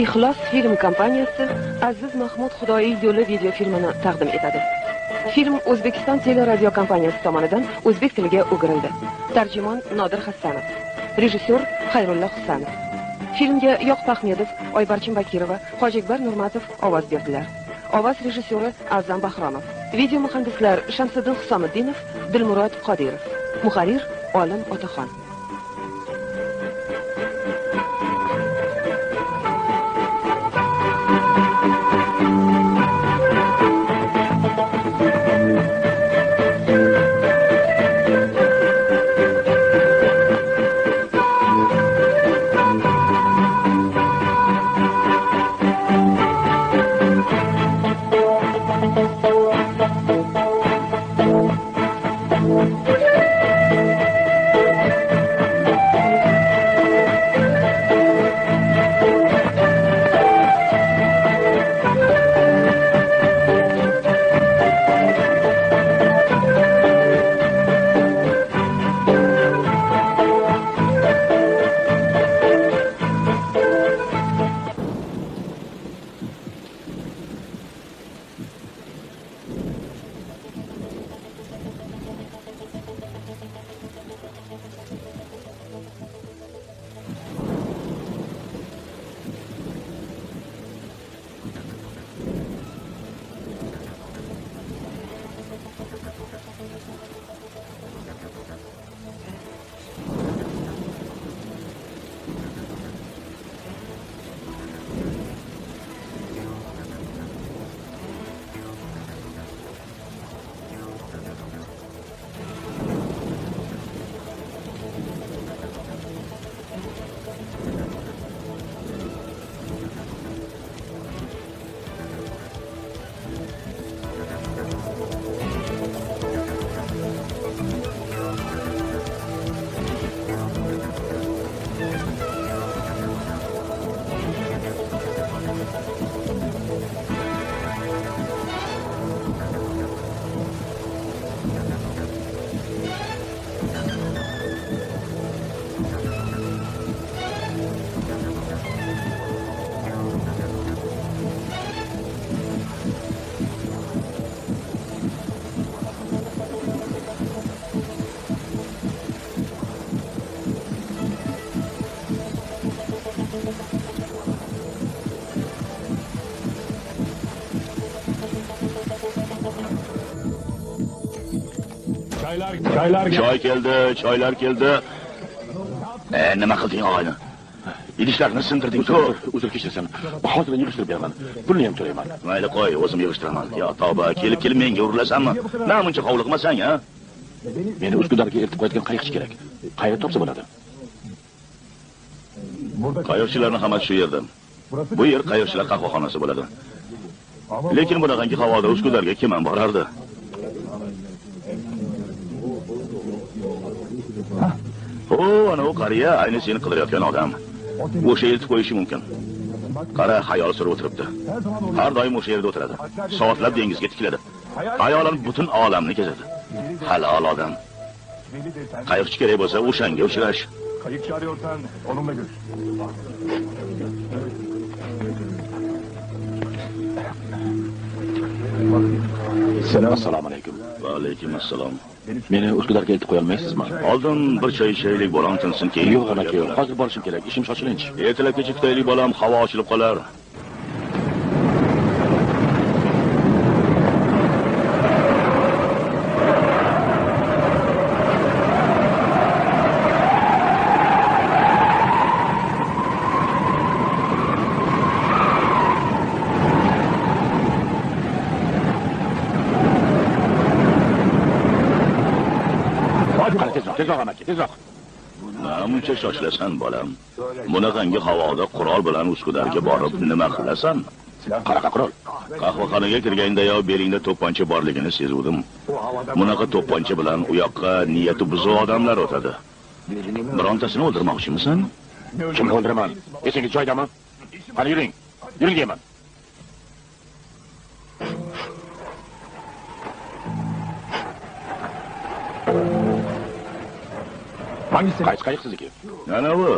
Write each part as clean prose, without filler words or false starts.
Ixlos film kompaniyasi Aziz Mahmud Xudoyiy yo'li video filmini taqdim etadi. Film O'zbekiston teleradio kompaniyasi tomonidan o'zbek tiliga o'girildi. Tarjimon Nodir Hassanov, rejissyor Xayrullo Husanov. Filmga Yoqub Ahmedov, Oybarchin Bakirova, Hojikbar Nurmatov ovoz berdilar. Ovoz rejissyori Azam Bahromov. Video muhandislar Shamsiddin Husomiddinov, Dilmurod Qodirov. Muharrir Olim Otaxon. Choylar keldi. Nima qilding og'ayni? Idishlarni sindirding, to'g'ri. Uzr kechirsan. Hozir yig'ishtirib beraman. Pulni ham to'layman. Mayli qo'y, o'zim yig'ishtiraman. Yo, tavba, kelib menga urilasanmi? Namuncha hovliqmasang, ha? Meni Uskudarga eltib qo'yadigan qayiqchi kerak. Qayerda topsa bo'ladi? Qayiqchilarning hammasi shu yerda. Bu yer qayiqchilar qahvaxonasi bo'ladi. Lekin bunaqangi havoda Uskudarga kim ham borardi? Ana u qariya ayni seni qidirayotgan odam. O'sha eltib qo'yishi mumkin. Qara, xayol surib o'tiribdi. Har doim o'sha yerda o'tiradi. Soatlab dengizga tikiladi. Xayolan butun olamni kezadi. Halol odam. Qayiqchi kerak bo'lsa, o'shanga uchrash. Qayiqchi arıyorsan, onunla görüş. Assalomu alaykum. Va alaykum assalom. Meni Uskudarga eltib qo'ya olmaysizmi? Oldin bir choy ichaylik, bolam tinsin, keyin. Yo'q, aka, yo'q. Hozir borishim kerak. Ishim shoshilinch. Ertalabgacha kutaylik, bolam, havo ochilib qolar. Tezroq amaki, tezroq. Namuncha shoshilasan, bolam. Bunaqangi havoda qurol bilan Uskudarga borib nima qilasan? Qanaqa qurol? Qahvaxonaga kirganda-yo belingda to'pponcha borligini sezdim. Bunaqa to'pponcha bilan u yoqqa niyati buzuq odamlar o'tadi. Birontasini o'ldirmoqchimisan? Kimni o'ldiraman? Esingiz joydami? Qani yuring. Yuring deyman. Hangisi? Qaysi qayiq sizniki? Mana bu,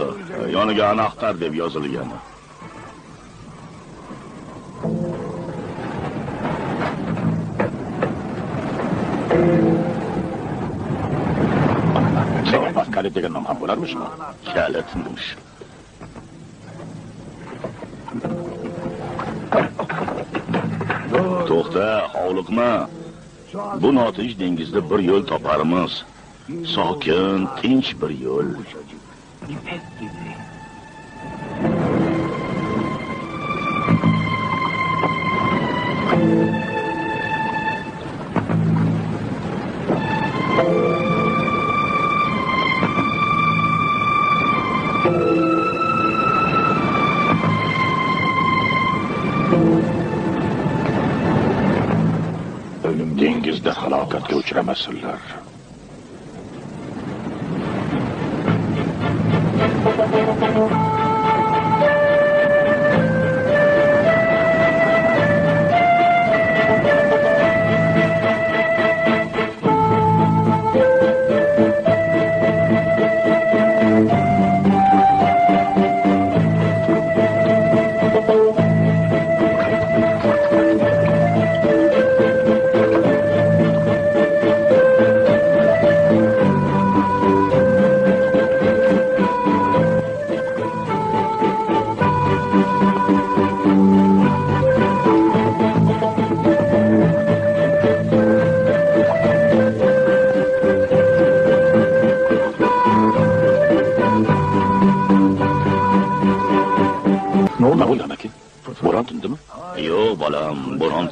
yoniga Anaxtar deb yozilgan. Kalit degan nom ham bo'larmishmi? Kalitmish. To'xta, hovliqma. Bu notinch dengizda bir yo'l toparmiz. Sokin, tinch bir yo'l. Dengizda halokatga uchramasinlar.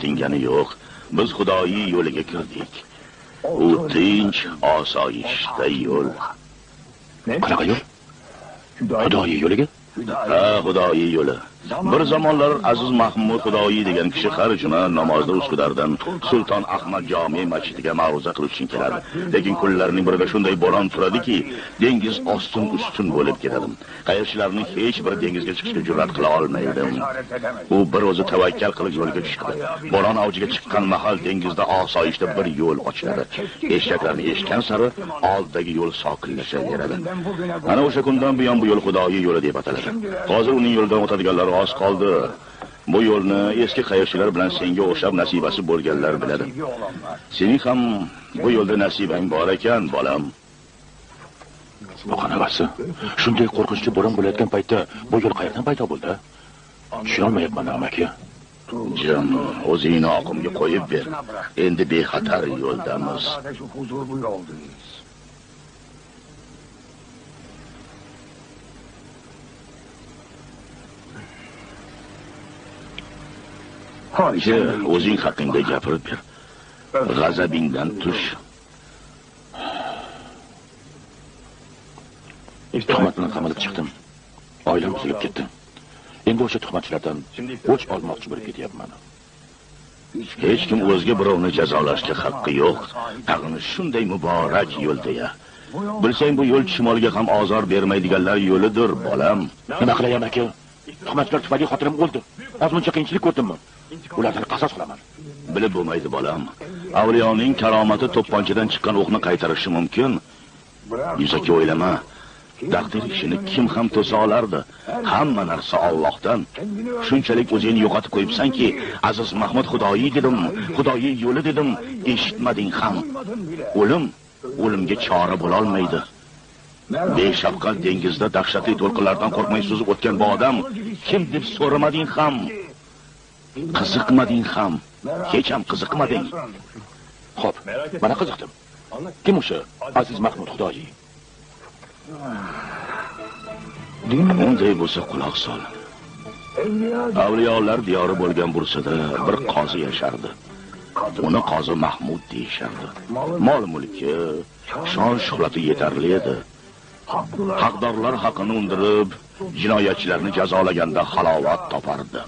Tingani yo'q. Biz Xudoiy yo'liga kirdik. U tinch, osoyishta yo'l. Qanaqa yo'l? Xudoiy yo'liga? Ha, Xudoiy yo'li. Bir zamonlar Aziz Mahmud Xudoiy degan kishi har juma namozda Uskudardan Sulton Ahmad jome masjidiga ma'ruza qilish uchun keladi. Lekin kunlarning birida shunday bo'ron turadiki, dengiz ostin-ustun bo'lib ketadi. Qayiqchilarning hech biri dengizga chiqishga jur'at qila olmaydi. U bir o'zi tavakkal qilib yo'lga tushdi. Bo'ron avjiga chiqqan mahal dengizda osoyishta bir yo'l ochiladi. Eshaklarni eshitgan sari oldidagi yo'l sokinlashaveradi. Ana o'sha kundan buyon bu yo'l Xudoiy yo'li deb ataladi. Hozir uning yo'lidan o'tadiganlar oz qoldi. Bu yo'lni eski qayiqchilar bilan senga o'xshab nasibasi bo'lganlar biladi. Sening ham bu yo'lda nasibang bor ekan, bolam. Bu qanaqasi? Shunday qo'rqinchli bo'ron bo'layotgan paytda bu yo'l qayerdan paydo bo'ldi? Tushuna olmayapman, amaki. Jim, o'zingni oqimga qo'yib ber. Endi bexatar yo'ldamiz. O'zing haqingda gapirib ber. G'azabingdan tush. Tuhmat bilan qamalib chiqdim. Oilam buzilib ketdi. Endi o'sha tuhmatchilardan o'ch olmoqchi bo'lib ketyapman. Hech kim o'zga birovni jazolashga haqqi yo'q. Tag'in shunday muborak yo'lda-ya. Bilsang bu yo'l shimolga ham ozor bermaydiganlar yo'lidir, bolam. Nima qilaman aka? Tuhmatchilar tufayli xotinim o'ldi. Ozmuncha qiyinchilik ko'rdimmi? Ulardan qasos qilaman. Bilib bo'lmaydi, bolam. Avliyoning karomati to'pponchadan chiqqan o'qni qaytarishi mumkin. Yuzaki o'ylama. Taqdir ishini kim ham to'sa olardi? Hamma narsa Allohdan. Shunchalik o'zingni yo'qotib qo'yibsanki, Aziz Mahmud Xudoiy dedim, Xudoiy yo'li dedim, eshitmading ham. O'limga chora bo'la olmaydi. Beshafqat dengizda dahshatli to'lqinlardan qo'rqmay suzib o'tgan bu odam kim deb so'ramading ham, qiziqmading ham, hech ham qiziqmading. Xo'p, mana qiziqdim. Kim o'sha Aziz Mahmud Xudoiy? Unday bo'lsa quloq sol. Avliyolar diyori bo'lgan Bursada bir qozi yashardi. Uni qozi Mahmud deyishardi. Mol-mulki, shon-shuhrati yetarli edi. Haqdorlar haqini undirib, jinoyatchilarni jazolaganda halovat topardi.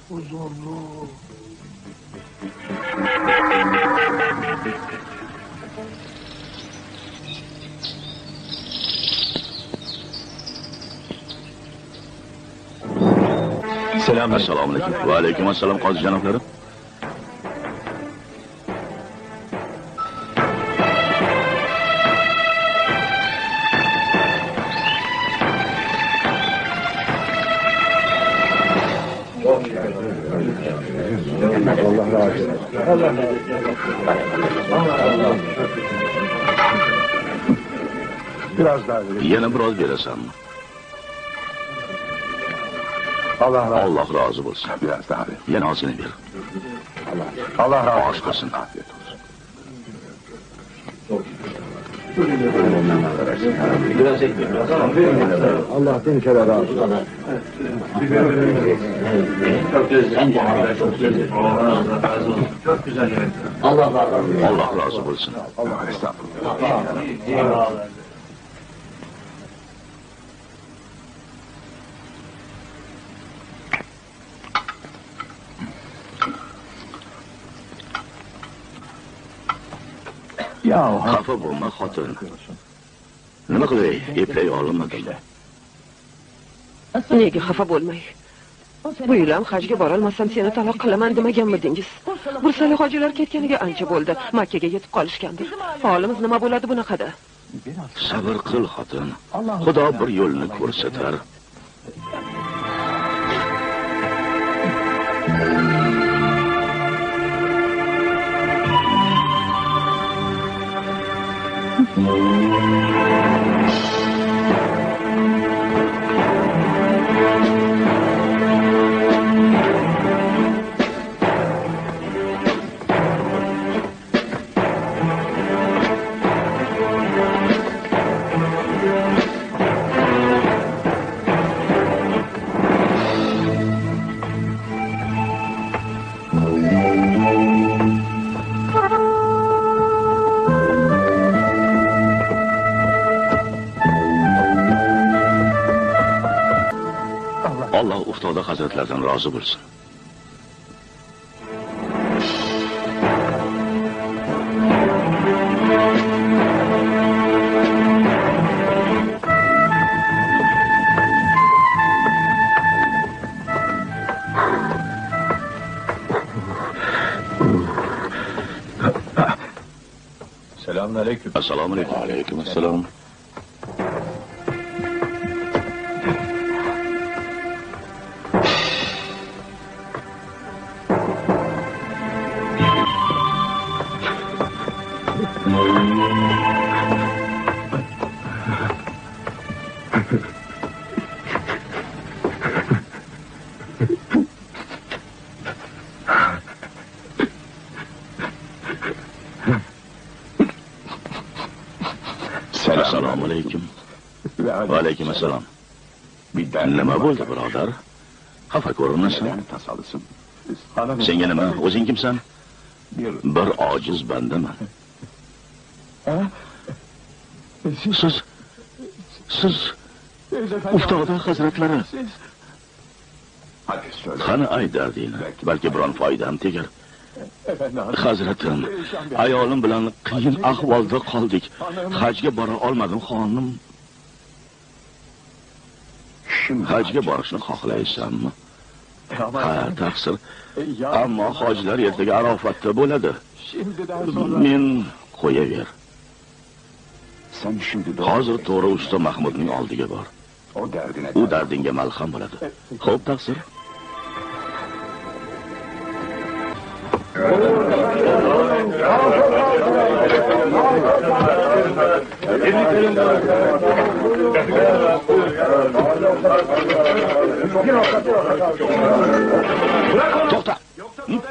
Assalomu alaykum. Va alaykum assalom, qozi janoblari. Allah razı olsun. Allah razı olsun. Biraz daha verin. Yana biroz berasanmi? Allah Alloh rozi bo'lsin. Biraz daha verin. Yana ozgina ber. Allah razı Osh qilsin. Afiyet olsun. Allah bin kere razı olsun. Alloh rozi bo'lsin. Allah estağfurullah. Ya Xafa bo'lma, xotin. Nima qilay? Eplay olmadim. Nega xafa bo'lmay? Bu yil ham hajga bora olmasam seni taloq qilaman demaganmidingiz? Bursali hojilar ketganiga ancha bo'ldi. Makkaga yetib qolishgandir. Holimiz nima bo'ladi bunaqada? Sabr qil, xotin. Xudo bir yo'lni ko'rsatar. Alloh uftoda hazratlardan rozi bo'lsin. Selamünaleyküm. Assalomu alaykum. Alaykum assalom. Assalomu alaykum. Va alaykum assalom. Nima bo'ldi, birodar? Xafa ko'rinmasan. Tasalısın. Senga nima? O'zing kimsan? Bir ojiz bandaman. Siz uftoda hazratlari. Hadi söyle. Qani aytardingni? Balki biron foydam tegar. Hazratim, ayolim bilan qiyin ahvolda qoldik. Hajga bora olmadim, xonim. Hajga borishni xohlaysanmi? Ha, taqsir. Ammo hojilar ertaga Arofatda bo'ladi. Men qo'yaver. Sen şimdi Hozir to'g'ri usta Mahmudning oldiga bor. o derdine. U dardingga malham bo'ladi. Xo'p, taqsir. To'xta.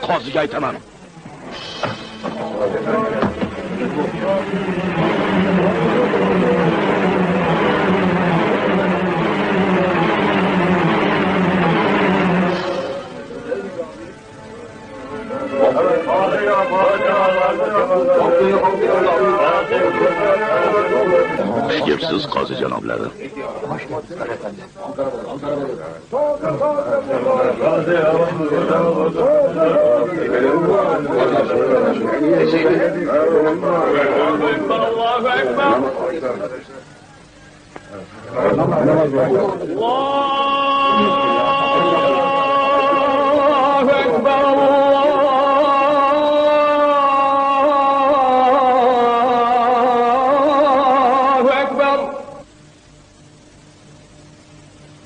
Qoziga aytaman. Shikepsiz qozi janoblari.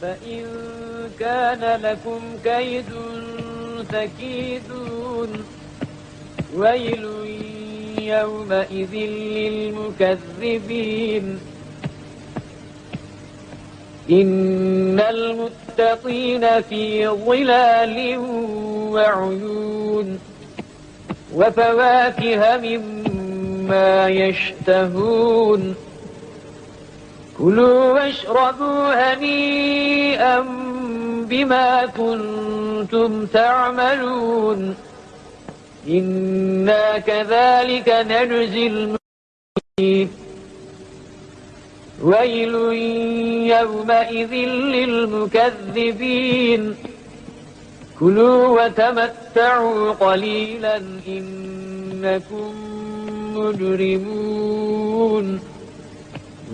فإن كان لكم كيد فكيدون ويل يومئذ للمكذبين إن المتقين في ظلال وعيون وفواكه مما يشتهون كلوا واشربوا هنيئا بما كنتم تعملون إنا كذلك نجزي المحسنين ويل يومئذ للمكذبين كلوا وتمتعوا قليلا إنكم مجرمون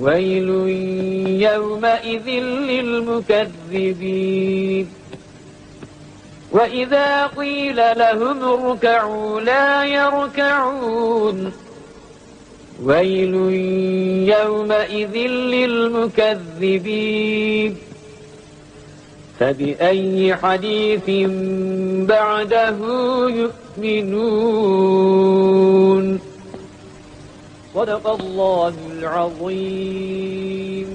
ويل يومئذ للمكذبين وإذا قيل لهم اركعوا لا يركعون ويل يومئذ للمكذبين فبأي حديث بعده يؤمنون صدق الله العظيم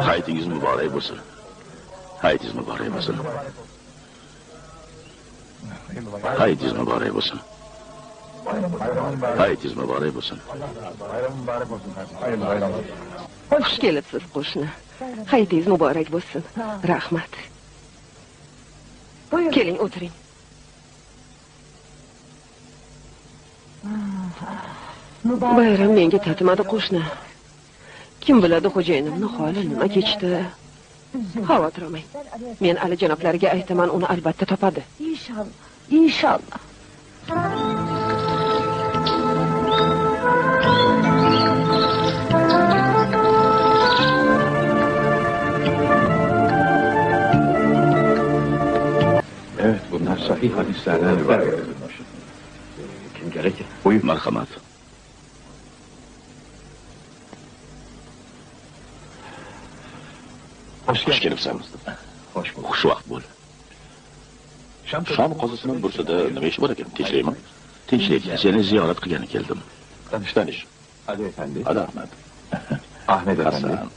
Haytingiz muborak bo'lsin. Haytingiz muborak bo'lsin. Haytingiz muborak bo'lsin. Haytingiz muborak bo'lsin. Xush kelibsiz qo'shni. Haytingiz muborak bo'lsin. Rahmat. Keling, o'tiring. Bayram menga tatimadi qo'shni. Kim biladi xo'jayinimning holi nima kechdi? Xavotir olmang. Men Ali janoblariga aytaman, uni albatta topadi. İnşallah. İnşallah. Evet, bunlar sahih hadislerden ibaret. Kim gerekir? Buyur. Marhamat. Hoş Xush kelibsan. Hoş bulduk. Xushvaqt bo'l. Sham qozisining bursida nima ish bor ekan? Tinchlikmi? Tinchlik, seni ziyorat qilgani keldim. Tanish. Ali Efendi. Hadi Ahmet. Ahmet Efendi. Hasan.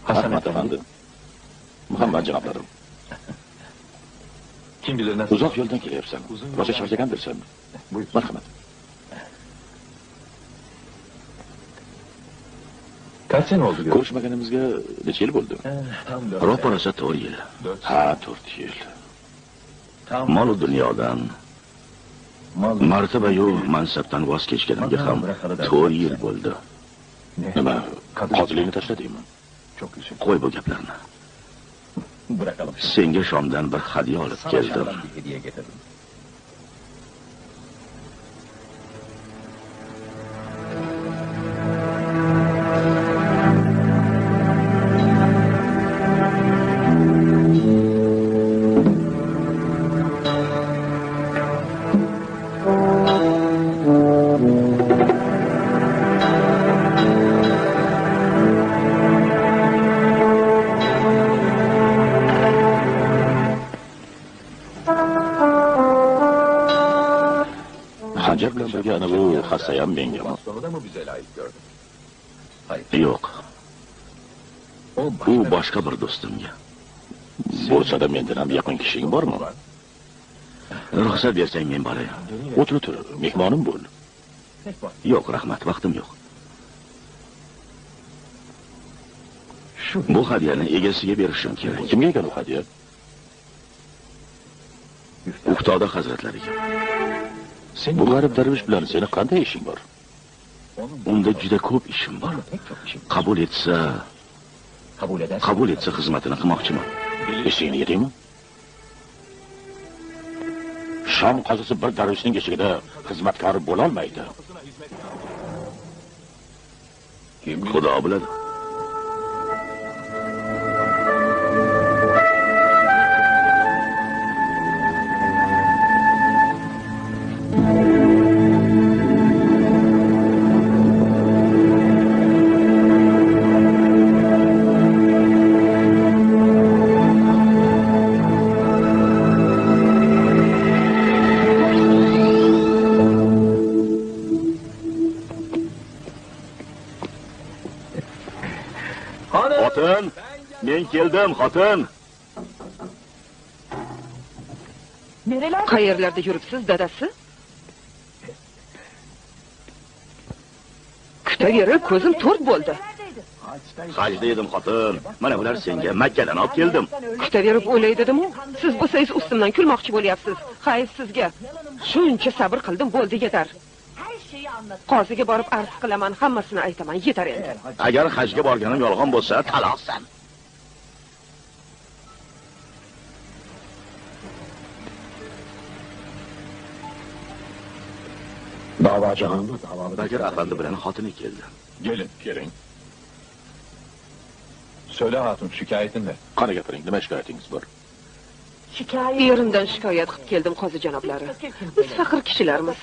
Hasan Ahmet Efendi. Muhammad janoblarim. Kim bilir nasıl? Uzoq yo'ldan kelyapsan. Rosa charchagandirsan. Buyur. Marhamat. Kaç sene oldu diyor? Ko'rishmaganimizga necha yil bo'ldi? Tam Ro'parasa 4 yil. Ha, 4 yil. Mol dunyodan, martaba-yu mansabdan voz kechganimga ham 4 yil bo'ldi. Nima? Qozilikni tashladingmi? Çok üzüldüm. Qo'y bu gaplarni. Bırakalım. Senga Shomdan bir hadya olib keldim. Bir hediye getirdim. Hanjar bilan birga ana bu hassa ham mengami? Sonra da mı bize layık gördün? Yo'q. U boshqa bir do'stimga. Bo'lsa-da mendan ham yaqin kishing bormi? Ruxsat bersang men boray. O'tir, mehmonim bo'l. Yo'q, rahmat, vaqtim yo'q. Bu hadyani egasiga berishim kerak. Kimga ekan u hadya? Uqtoda hazratlariga. Bu g'arib darvish bilan seni qanday ishing bor? Unda juda ko'p ishim bor. Qabul etsa xizmatini qilmoqchiman. Ishingni yedingmi? Shom qozisi bir darvishning eshigida xizmatkor bo'la olmaydi. Xudo biladi. Xotin, men keldim, xotin. Qayerlarda yuribsiz, dadasi? Kutaverib, ko'zim to'rt bo'ldi. Hajda edim, xotin. Mana bular senga Makkadan olib keldim. Kutaverib o'ylaydimu? Siz bo'lsangiz ustimdan kulmoqchi bo'lyapsiz. Hayf sizga. Shuncha sabr qildim, bo'ldi, yetar. Qoziga borib arz qilaman, hammasini aytaman, yetar endi. Agar hajga borganim yolg'on bo'lsa, taloqsan. Bakir afandi bilan xotini keldi. Gelin, gelin. Söyle hatun, şikayetin ne? Qani gapiring, nima shikoyatingiz bor? Erimdan shikoyat qilib keldim, qozi janoblari. Biz faqir kishilarmiz.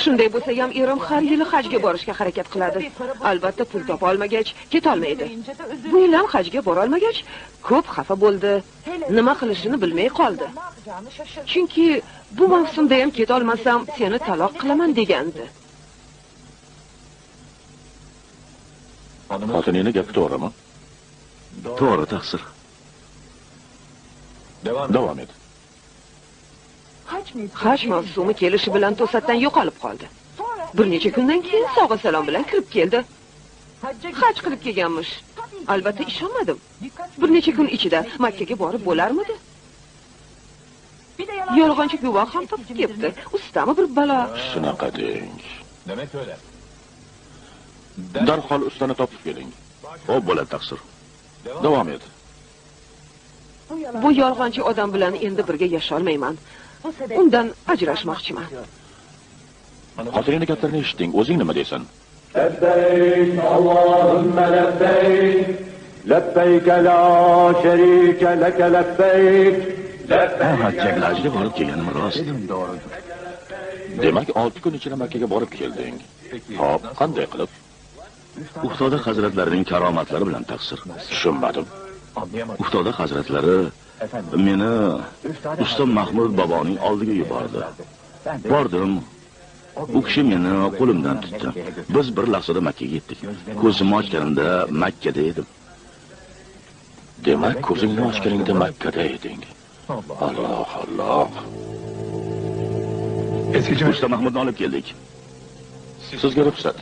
Shunday bo'lsa ham erim har yili hajga borishga harakat qiladi. Albatta pul topa olmagach, keta olmaydi. Bu yil ham hajga bora olmagach, ko'p xafa bo'ldi. Nima qilishini bilmay qoldi. Chunki bu mavsumda ham keta olmasam, seni taloq qilaman degandi. Xotiningning gapi to'g'rimi? To'g'ri, taqsir. Davom et. Haj mavsumi kelishi bilan to'satdan yo'qolib qoldi. Bir necha kundan keyin sog'a salom bilan kirib keldi. Haj qilib kelganmish. Albatta ishonmadim. Bir necha kun ichida Makkaga borib bo'larmidi? Yolg'onchi guvoh ham topib kelibdi. Ustami bir balo. Shunaqa deng. Demek öyle. Darhol ustani topib keling. Xo'p, bo'ladi, taqsir. Davom et. Bu yolg'onchi odam bilan endi birga yasha olmayman. Undan ajrashmoqchiman. Xotiningning gaplarini eshitding, o'zing nima deysan? لبيك اللهم لبيك لبيك لا شريك لك لبيك Hajga borib kelganim rost. Demak, 6 kun ichida Makkaga borib kelding. Xo'p, qanday qilib? Uftoda hazratlarining karomatlari bilan taqsir. Tushunmadim. Uftoda hazratlari meni ustam Mahmud boboning oldiga yubordi. Bordim. U kishi meni qo'limdan tutdi. Biz bir lahzada Makkaga yetdik. Ko'zimni ochganimda Makkada edim. Demak, ko'zingni ochganingda Makkada eding. Alloh, Alloh. Usta Mahmudni olib keldik. Sizga ruxsat.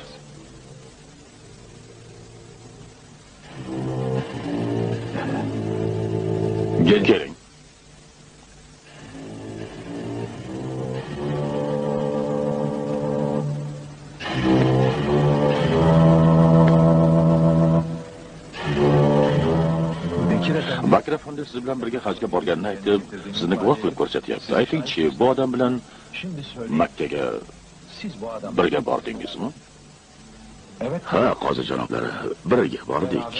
Keling. Bakir afandi siz bilan birga hajga borganini aytib, sizni guvoh qilib ko'rsatyapti. Aytingchi, bu odam bilan Makkaga birga bordingizmi? Ha, qozi janoblari, birga bordik.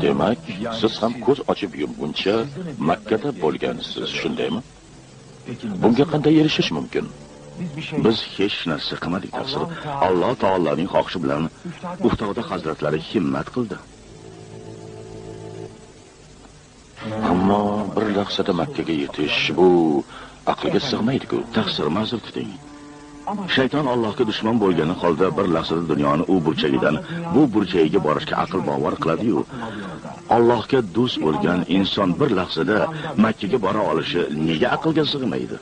Demak, siz ham ko'z ochib yumguncha Makkada bo'lgansiz, shundaymi? Bunga qanday erishish mumkin? Biz hech narsa qilmadik, taqsir. Alloh taoloning xohishi bilan Uftoda hazratlari himmat qildi. Ammo bir lahzada Makkaga yetish bu aqlga sig'maydi-ku. Taqsir, ma'zur tuting. Shayton Allohga dushman bo'lgani holda bir lahzada dunyoni u burchagidan bu burchagiga borishga aql bovar qiladi-yu. Allohga do'st bo'lgan inson bir lahzada Makkaga bora olishi nega aqlga sig'maydi?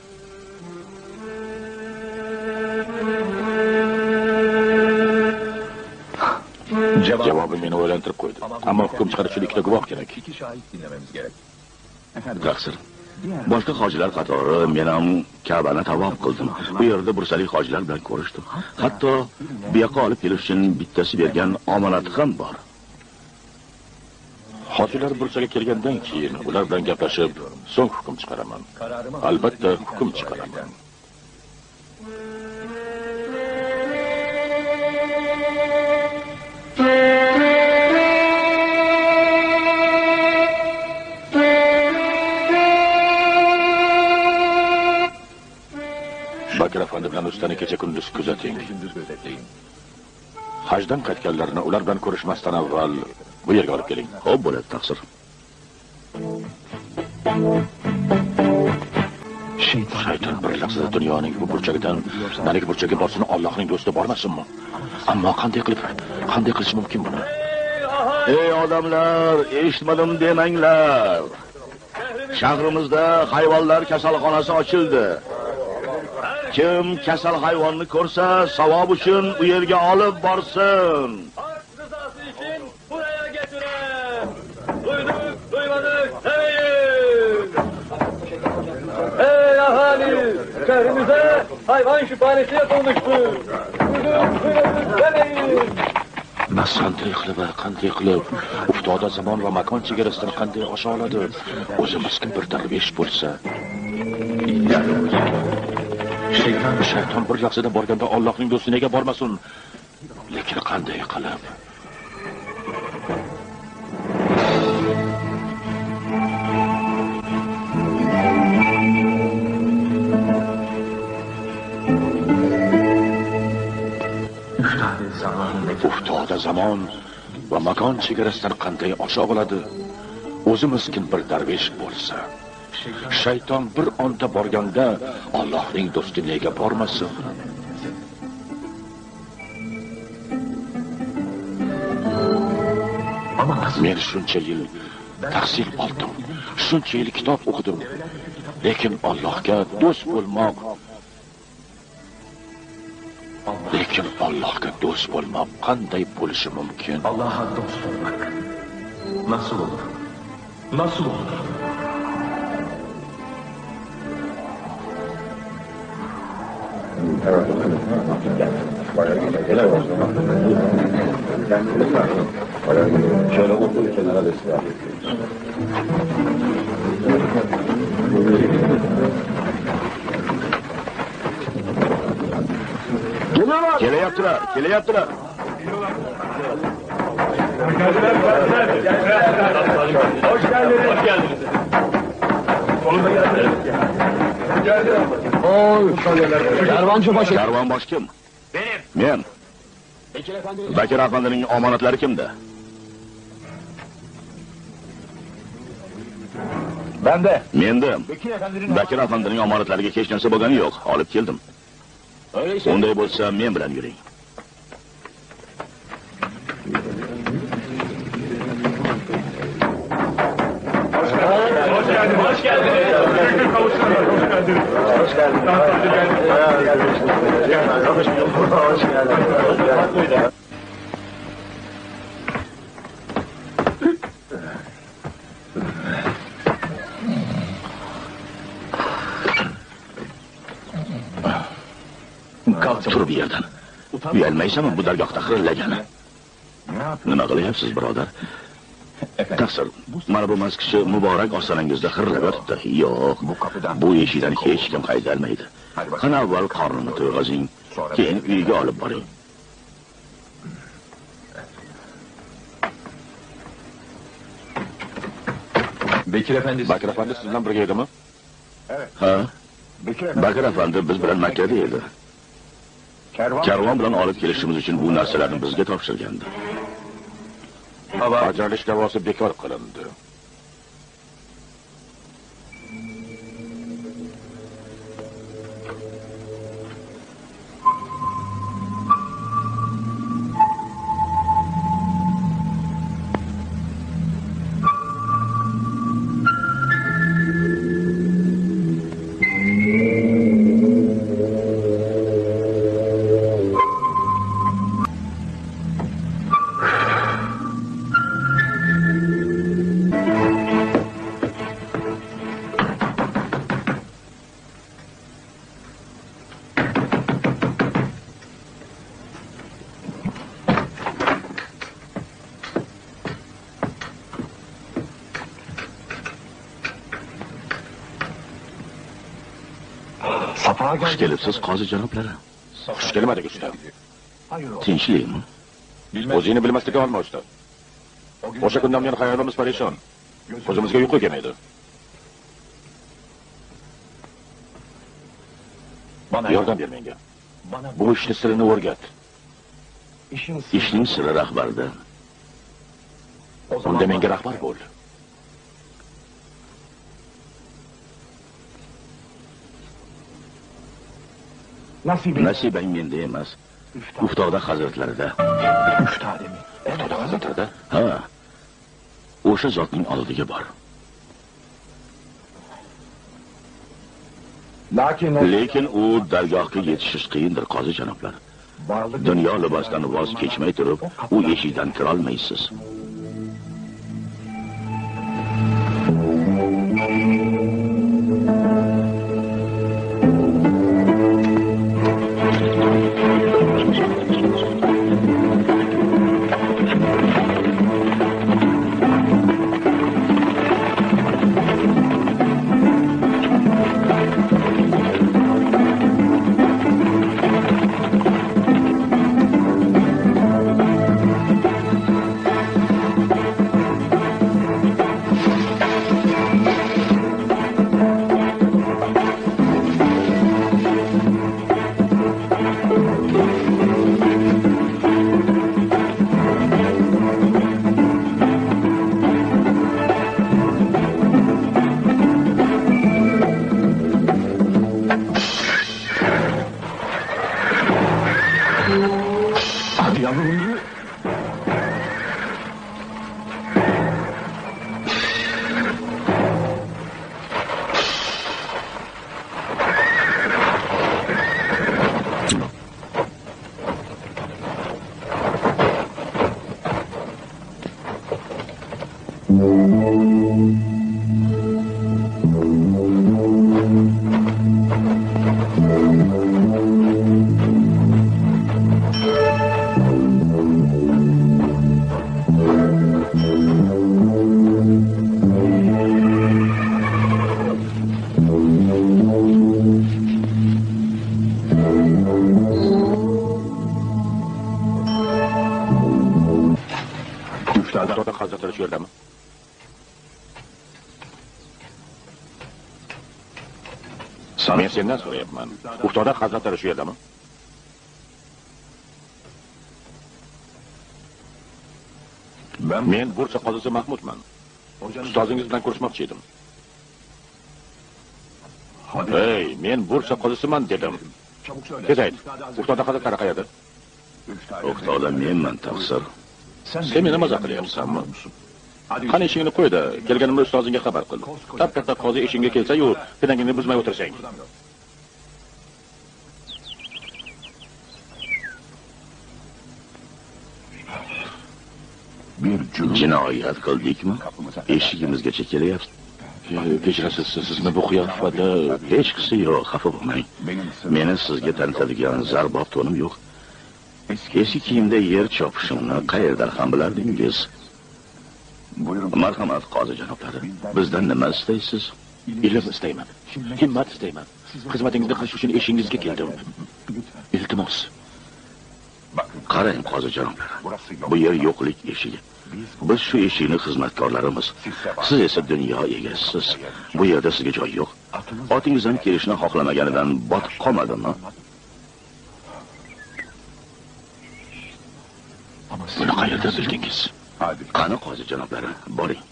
Javobi meni o'ylantirib qo'ydi. Ammo hukm chiqarishda ikkita guvoh kerak. İki şahit dinlememiz gerek. Taqsir. Boshqa hojilar qatori men ham Ka'bani tavof qildim. Bu yerda bursalik hojilar bilan ko'rishdim. Hatto bu yoqqa olib kelish uchun bittasi bergan omonat ham bor. Hojilar bursaga kelgandan keyin ular bilan gaplashib, so'ng hukm chiqaraman. Albatta hukm chiqaraman. Bakir afandi bilan ustani kecha kunduz kuzating. Gündüz gözetleyin. Hajdan qaytganlarni ular bilan ko'rishmasdan avval bu yerga olib keling. Xo'p, bo'ladi, taqsir. Shayton bir lahzada dunyoning bu burchagidan narigi burchaga borsin, Allohning do'sti bormasinmi? Ammo qanday qilish mumkin buni? Ey odamlar, eshitmadim demanglar. Shahrimizda hayvonlar kasalxonasi ochildi. Kim kasal hayvonni ko'rsa, savob uchun u yerga olib borsin. Rızası için buraya getirin. Duyduk, duymadık, demeyin. Ey ahali, şehrimize hayvan şüphanesi yapılmıştır. Duyduk, duymadık, demeyin. Mas qanday qilib uftoda zamon va makon chegarasidan qanday osha oladi? O'zimiz kim bir darvesh bo'lsa. Shayton bir lahzada borganda Allohning do'sti nega bormasin? Lekin qanday qilib? Uftoda zamon va makon chegarasidan qanday osha oladi? O'zi miskin bir darvesh bo'lsa. Shayton bir onda borganda Allohning do'sti nega bormasin? Men shuncha yil tahsil oldim, shuncha yil kitob o'qidim. Lekin Allohga do'st bo'lmoq qanday bo'lishi mumkin? Allah'a dost olmak nasıl olur? Nasıl olur? Şöyle otur kenara destek. Kelyaptilar. Hoş geldiniz. Karvonbosh kim? Men. Bakir afandining omonatlari kimda? Ben de. Menda. Bakir afandining omonatlariga hech narsa bo'lgani yo'q. Olib keldim. Unday bo'lsa, men bilan yuring. Hoş geldiniz. Tur bu yerdan. Uyalmaysanmi bu dargohda xirillagani? Nima qilyapsiz, birodar? Taqsir, mana bu maskichi muborak ostonangizda xirillab yotibdi. Yo'q, bu eshikdan hech kim haydalmaydi. Qani avval qornini to'yg'azing, keyin uyga olib boring. Bekir Efendi siz bilan birga edimi? Ha? Bakir afandi biz bilan Makkada edi. Karvon bilan olib kelishimiz uchun bu narsalarni bizga topshirgandi. Ajralish da'vosi bekor qilindi. Xush kelibsiz, qozi janoblari. Xush kelmadik usta. Tinchlikmi? O'zingni bilmaslikka olma usta. O'sha kundan buyon xayolimiz parishon. Ko'zimizga uyqu kelmaydi. Yordam ber menga. Bu ishning sirini o'rgat. Ishning siri rahbarda. Unda menga rahbar bo'l. Nasibang menda emas, Uftoda hazratlarida. Xudo hazratlari. Ha. O'sha zotning oldiga bor. Lekin u dargohga yetishish qiyindir, qozi janoblar. Dunyo libosidan voz kechmay turib, u eshikdan kira olmaysiz. Xudo hazratlari shu yerdami? Men sendan so'rayapman. Xudo hazratlari shu yerdami? Men Bursa qozisi Mahmudman. Ustozingiz bilan ko'rishmoqchi edim. Hey, men Bursa qozisiman dedim. Tez ayt. Xudo hazratlari qayerda? Xudoda menman, taqsir. Sen meni maza qilyapsanmi? Qani ishingni qo'ydi, kelganimda ustozingga xabar qil. Tap katta qozi ishingga kelsa-yu, pinagingni buzmay o'tirsang. Jinoyat qildikmi? Eshigimizgacha kelyapsiz. Kechirasiz, sizni bu qiyofada Hech qisi yo'q, xafa bo'lmang. Meni sizga tanitadigan zarbob to'nim yo'q. Eski kiyimda yer chopishimni qayerdan ham bilardingiz? Marhamat, qozi janoblari. Bizdan nima istaysiz? ilm istayman. Himmat istayman. Xizmatingizni qilish uchun eshingizga keldim. Iltimos. Qarang, qozi janoblari. Bu yer yo'qlik eshigi. Biz shu eshikni xizmatkorlarimiz. Siz esa dunyo egasiz. Bu yerda sizga joy yo'q. Otingizdan kelishni xohlamaganidan botib qolmadimi? Buni qayerdan bildingiz? Qani qozi janoblari, boring.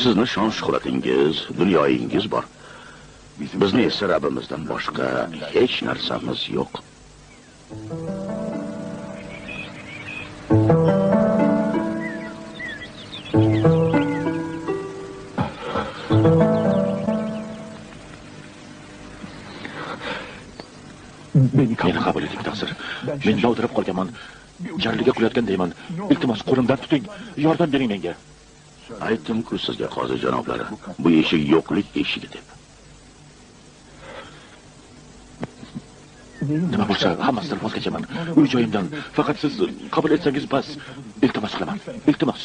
Sizni shon shuhratingiz, dunyoyingiz bor. Bizni esa Rabbimizdan boshqa hech narsamiz yo'q. Meni qabul eting, taqsir. Men dovdirab qolganman. Jarliga qulayotgan deyman. Iltimos, qo'limdan tuting. Yordam bering menga. Aytdim-ku sizga, qozi janoblari. Bu eshik yo'qlik eshigi deb. Nima bo'lsa, hammasidan voz kechaman. Uy joyimdan. Faqat siz qabul etsangiz bas. Iltimos qilaman. Iltimos.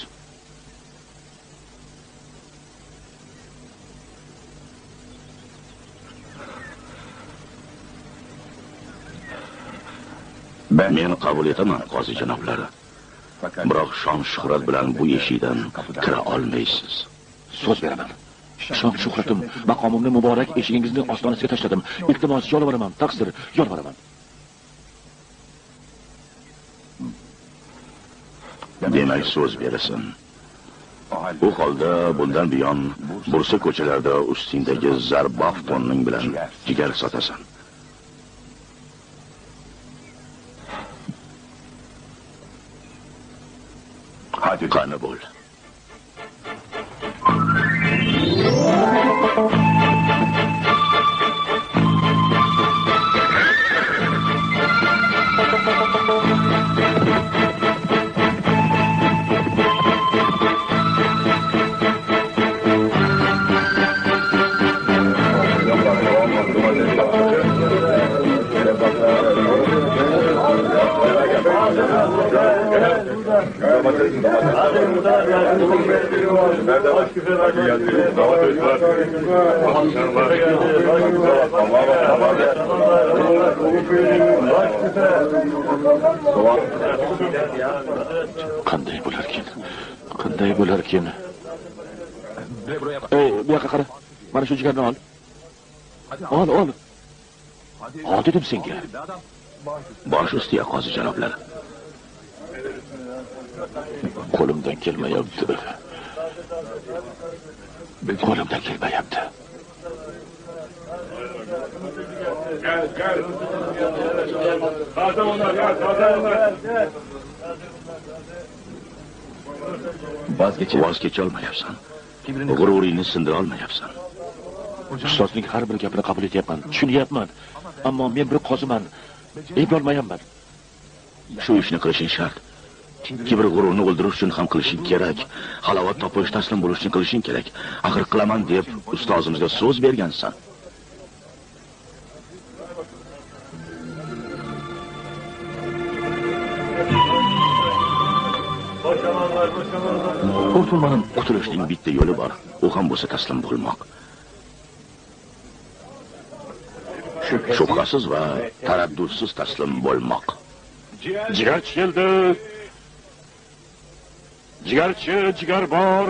Men qabul etaman, qozi janoblari. Biroq shon shuhrat bilan bu eshikdan kira olmaysiz. So'z beraman. Shon shuhratim, maqomimni muborak eshigingizni ostonasiga tashladim. Iltimos, yolvoraman, taqsir, yolvoraman. Demak, so'z berasan. U holda bundan buyon Bursa ko'chalarida ustingdagi zarbof tonning bilan jigar sotasan. Qani bo'l. Qanday bo'larkin? Qanday bo'larkin? Bu yoqqa qara. Mana shu jigarni ol. Ol. Ol dedim senga. Bosh ustiga qozi janoblar. Qo'limdan kelmayapti. Qo'limdan kelmayapti. Voz kecha olmayapsan. G'ururingni sindira olmayapsan. Ustozning har bir gapini qabul etyapman. Tushunyapman. Ammo men bir qoziman. Eplolmayapman. Shu ishni qilishing shart. Kibr g'ururni o'ldirish uchun ham qilishing kerak. Halovat topish, taslim bo'lish uchun qilishing kerak. Axir qilaman deb ustozimizga so'z bergansan. Qutulishning bitta yo'li bor. U ham bo'lsa taslim bo'lmoq. Shubhasiz va taraddudsiz taslim bo'lmoq. Jigarchi keldi. Jigarchi, jigar bor.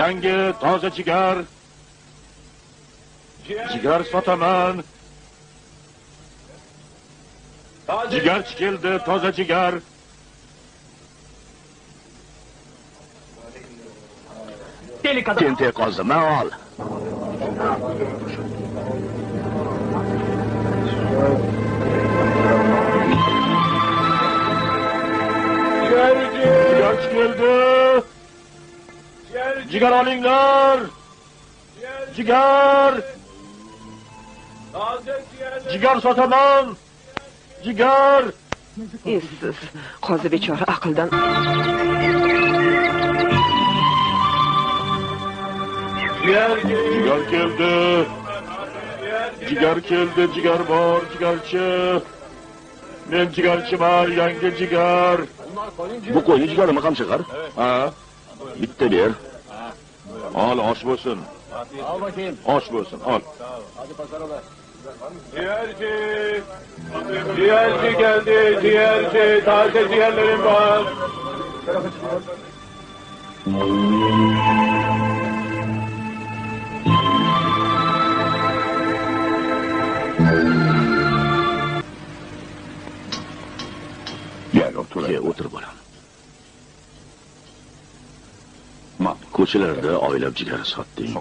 Yangi toza jigar. Jigar sotaman. Jigarchi keldi, toza jigar. Tentek qozima ol. Jigarchi keldi. Jigar olinglar. Jigar. Jigar sotaman. Jigar. Essiz. Qozi bechora aqldan. Jigar keldi. Jigar keldi, jigar bor, jigarchi. Men jigarchiman, yangi jigar. Bu qo'yni jigarimi ham chiqar? Ha? Bitta ber. Ol, osh bo'lsin. Al bakayım. Osh bo'lsin, ol. Hadi pazar ola. Ciğerci geldi, ciğerci, taze ciğerlerim var. Gel otur bolam. Ko'chalarda oylab jigar sotding.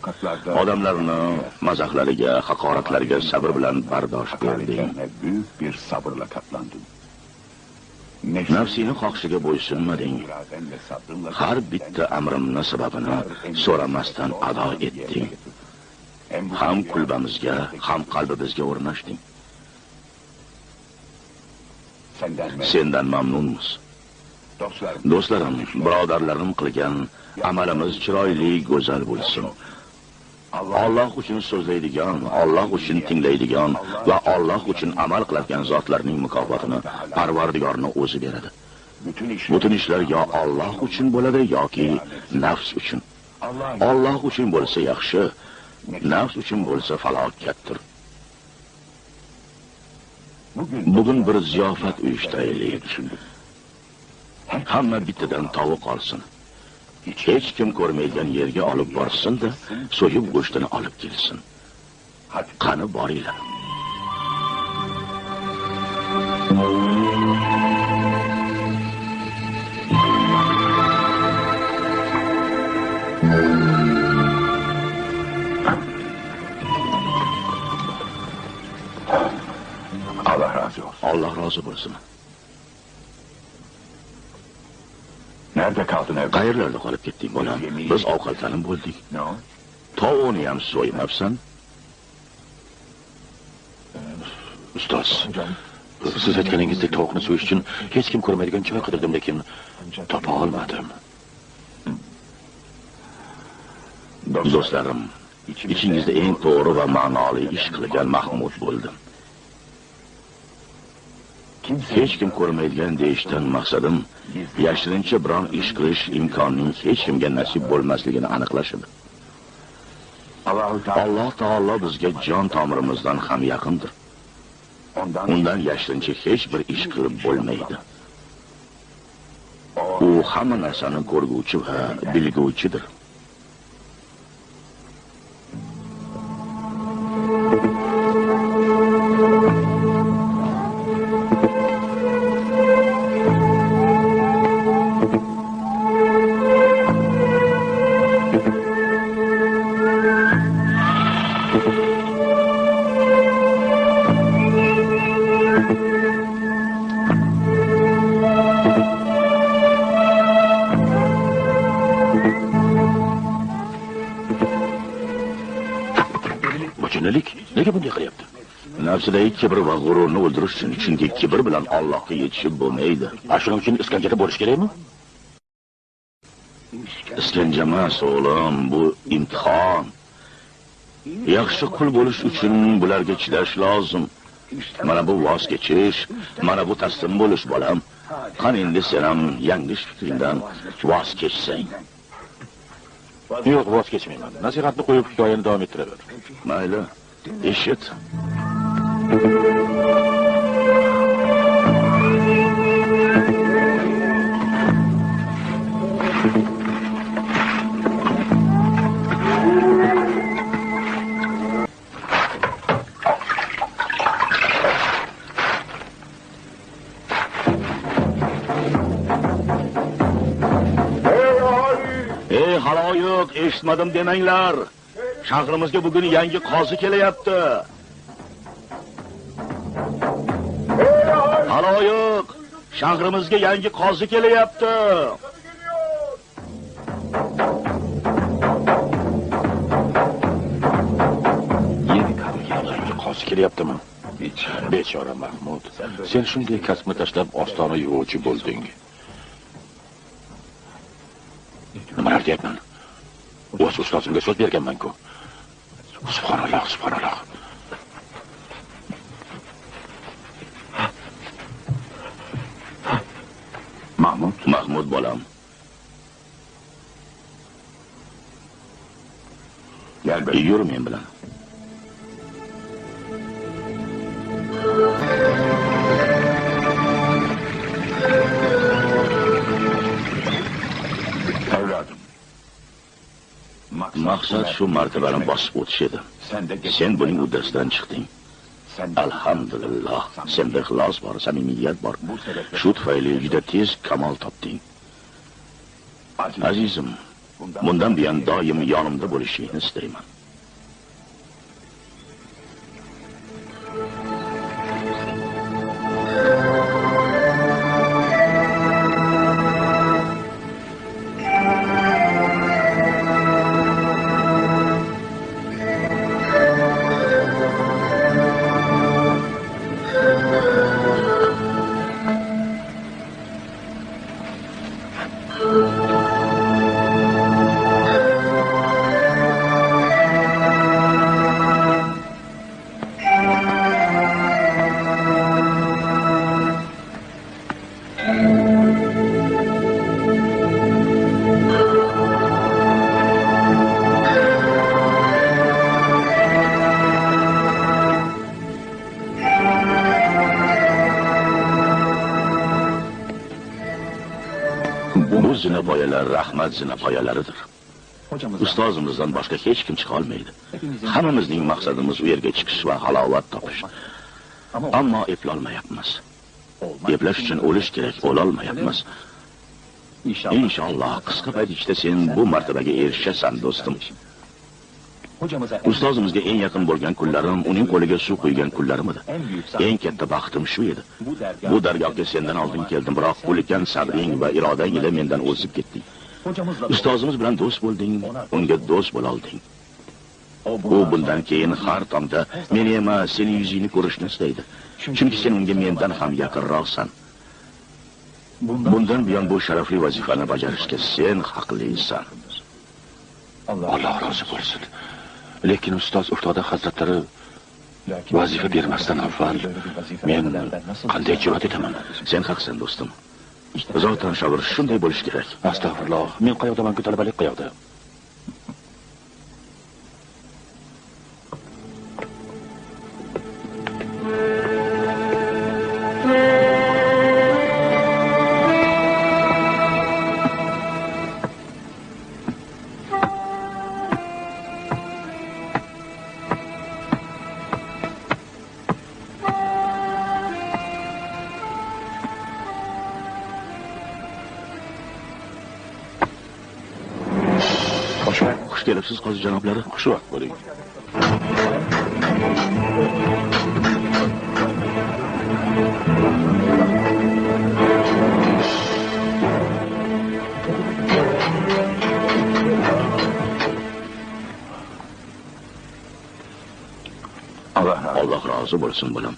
Odamlarni mazaxlariga, haqoratlariga sabr bilan bardosh berding. Büyük bir sabırla katlandın. Nafsini xohishiga bo'ysunmading. Har bitta amrimni sababini so'ramasdan ado etding. Ham kulbamizga, ham qalbimizga o'rnashding. Sendan mamnunmiz. Do'stlarim, birodarlarim qilgan amalimiz chiroyli, go'zal bo'lsin. Alloh uchun so'zlaydigan, Alloh uchun tinglaydigan va Alloh uchun amal qiladigan zotlarning mukofotini Parvardigorning o'zi beradi. Butun ishlar yo Alloh uchun bo'ladi yoki nafs uchun. Alloh uchun bo'lsa yaxshi, nafs uchun bo'lsa falokatdir. Bugun bir ziyofat uyushtiraylik. Hamma bittadan tovuq olsin. Hech kim ko'rmaydigan yerga olib borsin-da, so'yib go'shtini olib kelsin. Qani boringlar. Allah razı olsun. Alloh rozi bo'lsin. Nerede kaldın evde? Qayerlarda qolib ketding, bolam? Biz ovqatlanib bo'ldik. Tavuqni ham so'ymabsan. Ustoz, siz aytganingizdek tovuqni so'yish uchun hech kim ko'rmaydigan joy qidirdim, lekin topa olmadim. Do'stlarim, ichingizda eng to'g'ri va ma'noli ish qilgan Mahmud bo'ldi. Hech kim ko'rmaydigan deyishdan maqsadim yashirincha biron ish qilish imkonining hech kimga nasib bo'lmasligini aniqlash edi. Alloh taolo bizga jon tomirimizdan ham yaqindir. Undan yashirincha hech bir ish qilib bo'lmaydi. U hamma narsani ko'rguvchi va bilguvchidir. Nega bunday qilyapti? Nafsidagi kibr va g'ururni o'ldirish uchun, chunki kibr bilan Allohga yetishib bo'lmaydi. Shuning uchun iskanjada bo'lish kerakmi? Iskanja emas, o'g'lim, bu imtihon. Yaxshi qul bo'lish uchun bularga chidash lozim. Mana bu voz kechish, mana bu taslim bo'lish, bolam. Qani endi sen ham yanglish fikringdan voz kechsang. Yo'q, voz kechmayman. Nasihatni qo'yib hikoyani davom ettiraver. Mayli. Eshit. Ey haloyiq, eshitmadim demanglar. Shahrimizga bugun yangi qozi kelyapti. Haloyiq, shahrimizga yangi qozi kelyapti. Yangi qozi kelyaptimi? Bechora Mahmud, sen shunday kasbni tashlab ostona yuvuvchi bo'lding. Nimalar deyapman? O'z ustozimga so'z berganman-ku. Subhanalloh, subhanalloh. Mahmud bolam. Yur men bilan. Maqsad shu martabani bosib o'tish edi. Sen buning uddasidan chiqding. Alhamdulillah, senda ixlos bor, samimiyat bor. Shu tufayli juda tez kamol topding. Azizim, bundan buyon doim yonimda bo'lishingni istayman. Zinapoyalar rahmat zinapoyalaridir. Ustozimizdan boshqa hech kim chiqa olmaydi. Hammamizning maqsadimiz u yerga chiqish va halovat topish. Ammo eplolmayapmiz. Eplash uchun o'lish kerak, o'lolmayapmiz. Inshaalloh qisqa payt ichida sen bu martabaga erishasan, do'stim. Ustozimizga eng yaqin bo'lgan kunlarim, uning qo'liga suv quygan kunlarim edi. Eng katta baxtim shu edi. Bu dargohga sendan oldin keldim, biroq ulkan sabring va irodang ila mendan o'zib ketding. Ustozimiz bilan do'st bo'lding, unga do'st bo'la olding. U bundan keyin har tongda meni emas, sening yuzingni ko'rishni istaydi. Chunki sen unga mendan ham yaqinroqsan. Bundan buyon bu sharafli vazifani bajarishga sen haqlisan. Alloh rozi bo'lsin. Lekin ustoz Urtoda hazratlari vazifa bermasdan avval men qanday jur'at etaman? Sen haqsan do'stim. Zotan shogird shunday bo'lish kerak. Astag'firulloh. Men qayoqdaman-ku, talabalik qayoqda? Xush kelibsiz, qozi janoblari. Xushvaqt bo'ling. Alloh rozi bo'lsin bolam.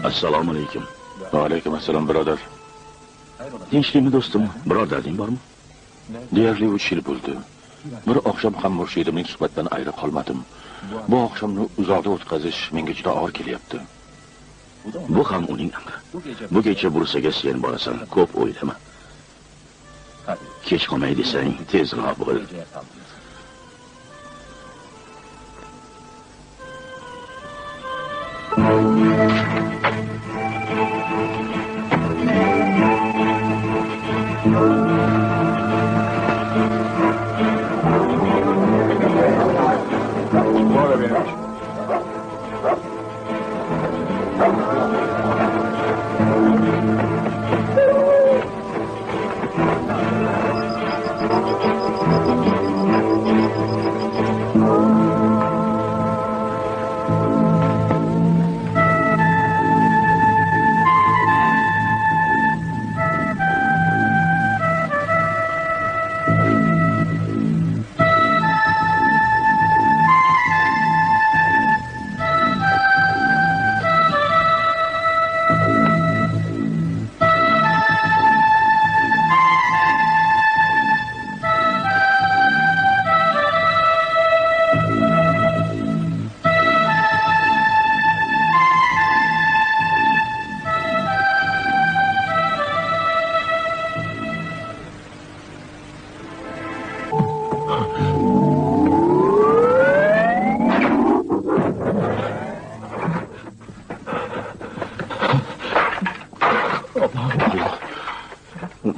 Assalomu alaykum. Va alaykum assalom birodar. Tinchlikmi do'stim? Birodaring bormi? Deyarli 3 yil bo'ldi. Bir oqshom ham murshidimning suhbatdan ayri qolmadim. Bu oqshomni uzoqda o'tkazish menga juda og'ir kelyapti. Bu ham uning amri. Bu kecha bursaga sen borasan, ko'p o'ylama. Kech qolmay desang, tezroq bo'l.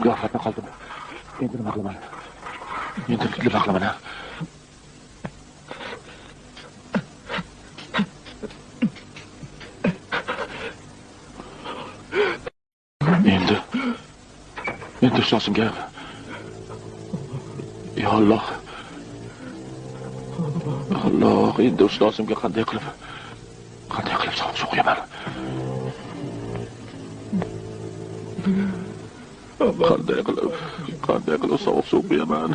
Gaflatma qoldim. Endi nima qilaman? Endi nima qilaman? Endi ustozimga. Ya Alloh. Alloh, endi ustozimga qanday qilib savob so'qiyaman? Qanday qilib savob so'qiyaman?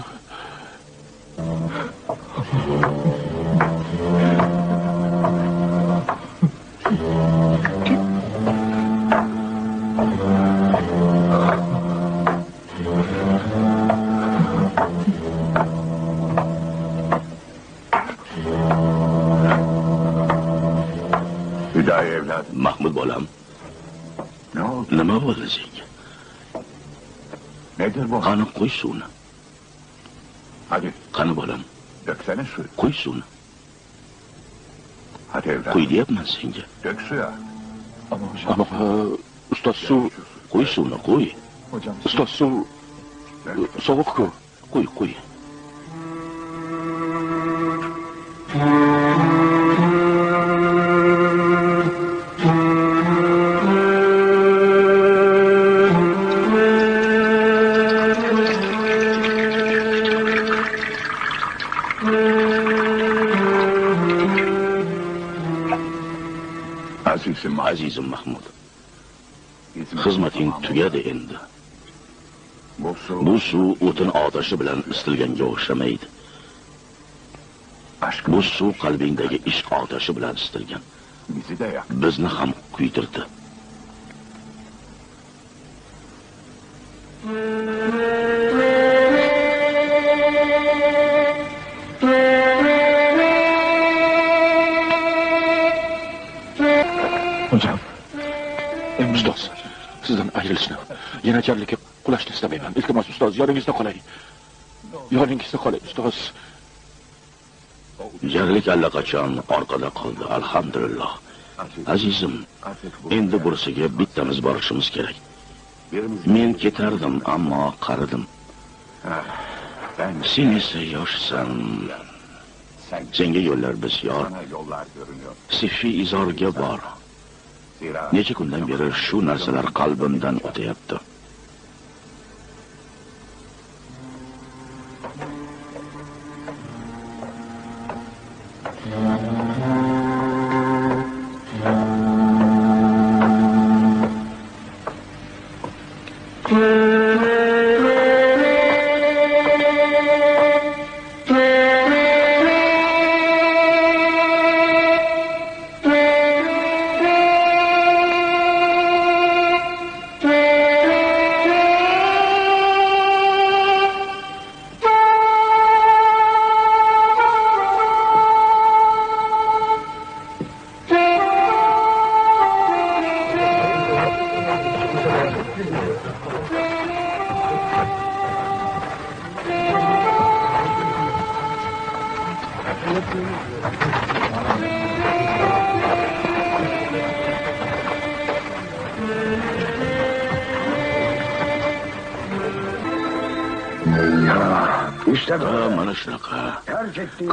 Hüdayi evladım. Mahmud bolam. Ne oldu? Nima bo'ldi senga? Nedir bu? Qani qo'y suvni. Hadi Qani bolam, döksene suyu. qo'y suvni. Hadi evladım. Qo'y deyapman senga. Dök suya. Ama ustoz suv, Qo'y suvni, qo'y. ustoz suv sovuq-ku. Qo'y. Azizim Mahmud, xizmating tugadi endi. Bu suv o'tin otashi bilan isitilganga o'xshamaydi. Bu suv qalbingdagi ishq otashi bilan isitilgan. Bizni ham kuydirdi. Hocam, ustoz, sizdan ayrilishni, yana jarlikka qulashni istamayman. Iltimos ustoz, yoningizda qolay. Yoningizda qolay ustoz. Jarlik allaqachon orqada qoldi, alhamdulillah. Azizim, endi bursiga bittamiz borishimiz kerak. Men ketardim, ammo qaridim. Sen esa yoshsan. Senga yo'llar bisyor. Sifiy izorga bor. Necha kundan beri shu narsalar qalbimdan o'tayapti. Mana shunaqa.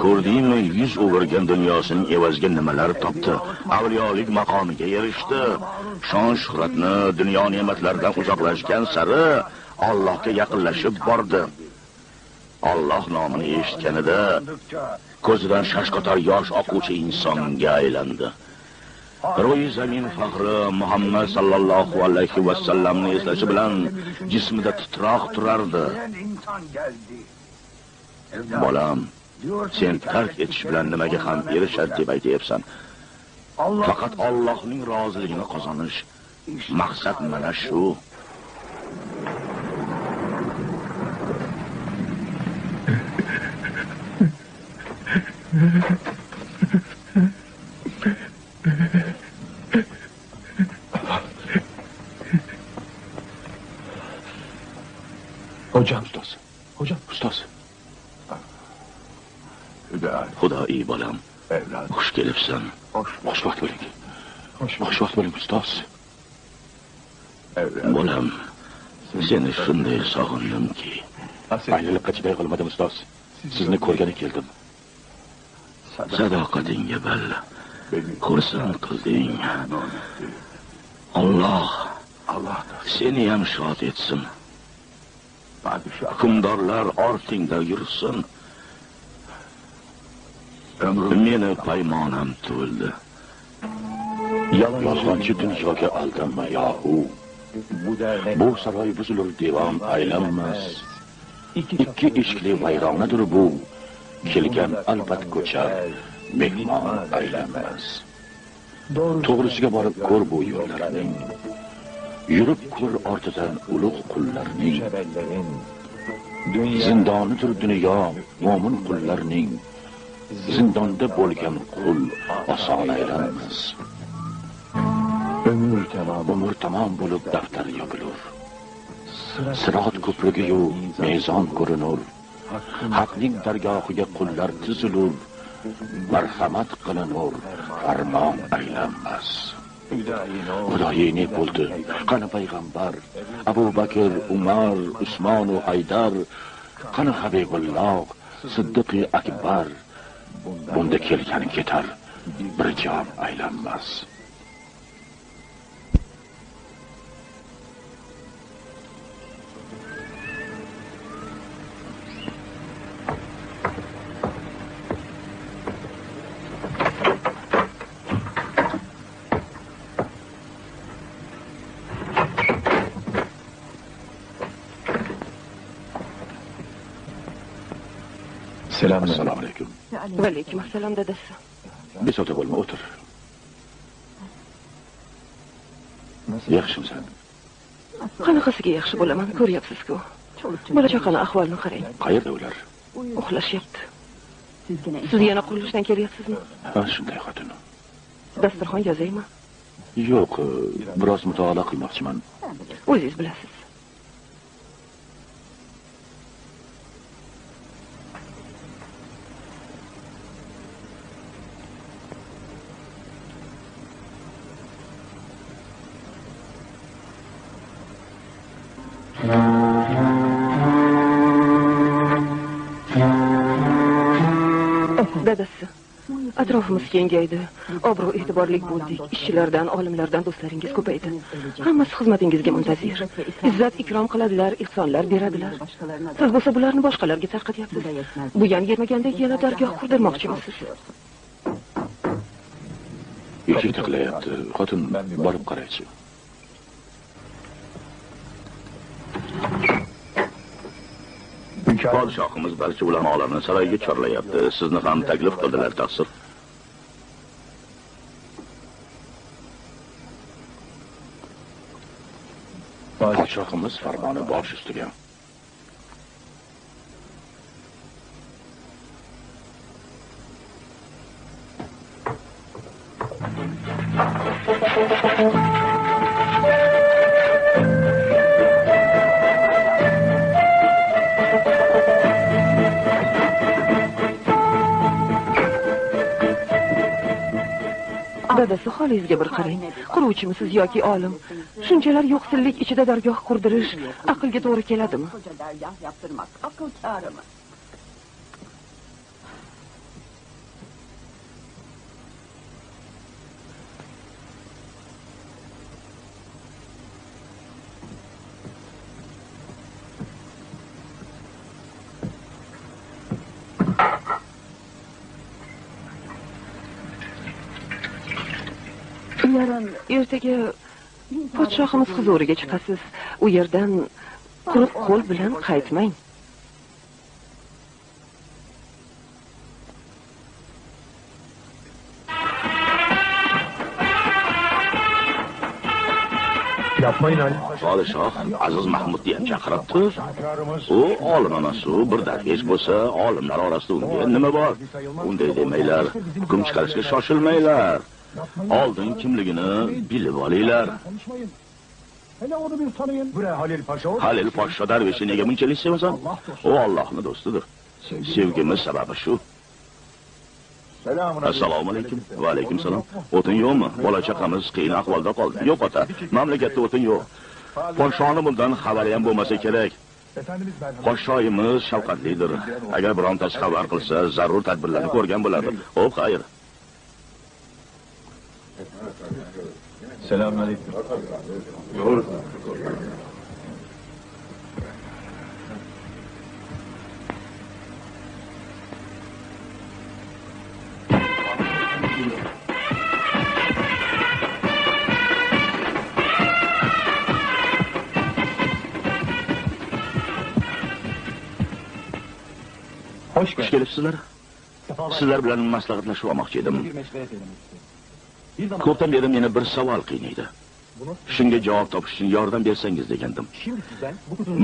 Ko'rdingmi, yuz o'girgan dunyosining evaziga nimalar topdi? Avliyolik maqomiga erishdi. Shon shuhratni, dunyo ne'matlaridan uzoqlashgan sari Allohga yaqinlashib bordi. Alloh nomini eshitganida ko'zidan shashqotar yosh oquvchi insonga aylandi. Ro'yi zamin faxri Muhammad sallallohu alayhi va sallamni eslashi bilan jismida titroq turardi. Bolam, sen tark etish bilan nimaga ham erishadi deb aytayapsan. Faqat Allohning roziligini qozonish. Maqsad mana shu. Hocam ustoz. Hocam ustoz. Xudoyi bolam, xush kelibsan. Xush vaqt bo'ling. Xush vaqt bo'ling ustoz. Bolam, seni shunday sog'indimki. Aylanib chiday qolmadim ustoz. Sizni ko'rgani keldim. Sadoqatingga balla. Xursand qilding. Alloh seni ham shod etsin. Hukmdorlar ortingda yursin. Meni paymonam to'ldi. Yolg'onchi dunyoga aldanma yohu. Bu saroy buzilur devam aylanmas. Ikki eshikli vayronadir bu. Kelgan albat ko'char, mehmon aylanmas. To'g'risiga borib ko'r bu yo'llarning. Yurib ko'r ortidan ulug' qullarning. Zindonidir dunyo, mo'min qullarning. Zindonda bo'lgan qul oson aylanmas. Umr tamom bo'lib daftar yopilur. Sirot ko'prigi-yu mezon ko'rinur. Haqning dargohiga qullar tizilur. Marhamat qilinur, farmon aylanmas. Xudoyi ne bo'ldi? Qani payg'ambar, Abu Bakr, Umar, Usmon va Haydar, qani Habibulloh, Siddiq akbar, bunda kelgani ketar, bir jon aylanmas. Assalomu alaykum. Va alaykum assalom dadasi. Bezovta bo'lma, o'tir. Yaxshimisan? Qanaqasiga yaxshi bo'laman, ko'ryapsiz-ku. Bola chaqani ahvolini qarang. Qayerda ular? Uxlashyapti. Siz yana qurilishdan kelyapsizmi? Ha, shunday xotin. Dasturxon yozaymi? Yo'q, biroz mutolaa qilmoqchiman. O'zingiz bilasiz. Dadasi, atrofimiz kengaydi, obro' e'tiborli bo'ldik, ishchilardan, olimlardan do'stlaringiz ko'paydi. Hammasi xizmatingizga muntazir. Izzat ikrom qiladilar, ihsonlar beradilar. Siz bo'lsa bularni boshqalarga tarqatyapsiz. Bu yan yetmagandek yana dargoh qurdirmoqchimisiz? Eshik tiqlayapti. Xotin, borib qaraychi. Podshohimiz barcha ulamolarni saroyga chorlayapti. Sizni ham taklif qildilar, taqsir. Podshohimiz farmoni bosh ustiga. Dadasi, holingizga bir qarang. Quruvchimisiz yoki olim? Shunchalar yo'qsillik ichida dargoh qurdirish aqlga to'g'ri keladimi? Ertaga podshohimiz huzuriga chiqasiz. U yerdan quruq qo'l bilan qaytmang. Yapmayın Ali. Podshoh Aziz Mahmudni ham chaqiribdi. U olim emas, u bir darvesh bo'lsa, olimlar orasida unga nima bor? Unday demanglar, hukm chiqarishga shoshilmanglar. Oldin kimligini bilib olinglar. Halil Podsho darveshi nega bunchalik sevasan? U Allohning do'stidir. Sevgimiz sababi shu. Assalomu alaykum. Va alaykum salom. O'tin yo'qmi? Bola chaqamiz qiyin ahvolda qoldi. Yo'q ota, mamlakatda o'tin yo'q. Podshoning bundan xabari ham bo'lmasa kerak. Podshoyimiz shafqatlidir. Agar birontasi xabar qilsa, zarur tadbirlarni ko'rgan bo'lardi. Xo'p, xayr. Selamun aleyküm. Xush kelibsizlar. Sizlar bilan maslahatlashib olmoqchi edim. Ko'pdan beri meni bir savol qiynaydi. Shunga javob topish uchun yordam bersangiz degandim.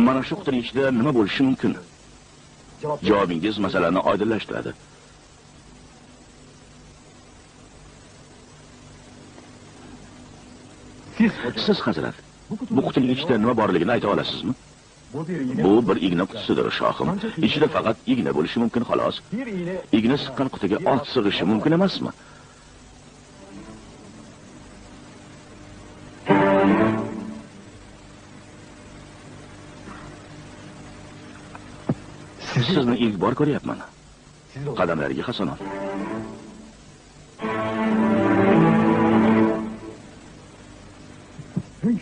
Mana shu qutuning ichida nima bo'lishi mumkin? Javobingiz masalani oydinlashtiradi. Siz hazrat, bu qutuning ichida nima borligini ayta olasizmi? Bu bir igna qutisidir, shohim. Ichida faqat igna bo'lishi mumkin, xolos. Igna siqqan qutiga ot sig'ishi mumkin emasmi? Sizni ilk bor ko'ryapman. Qadamlariga hasanot.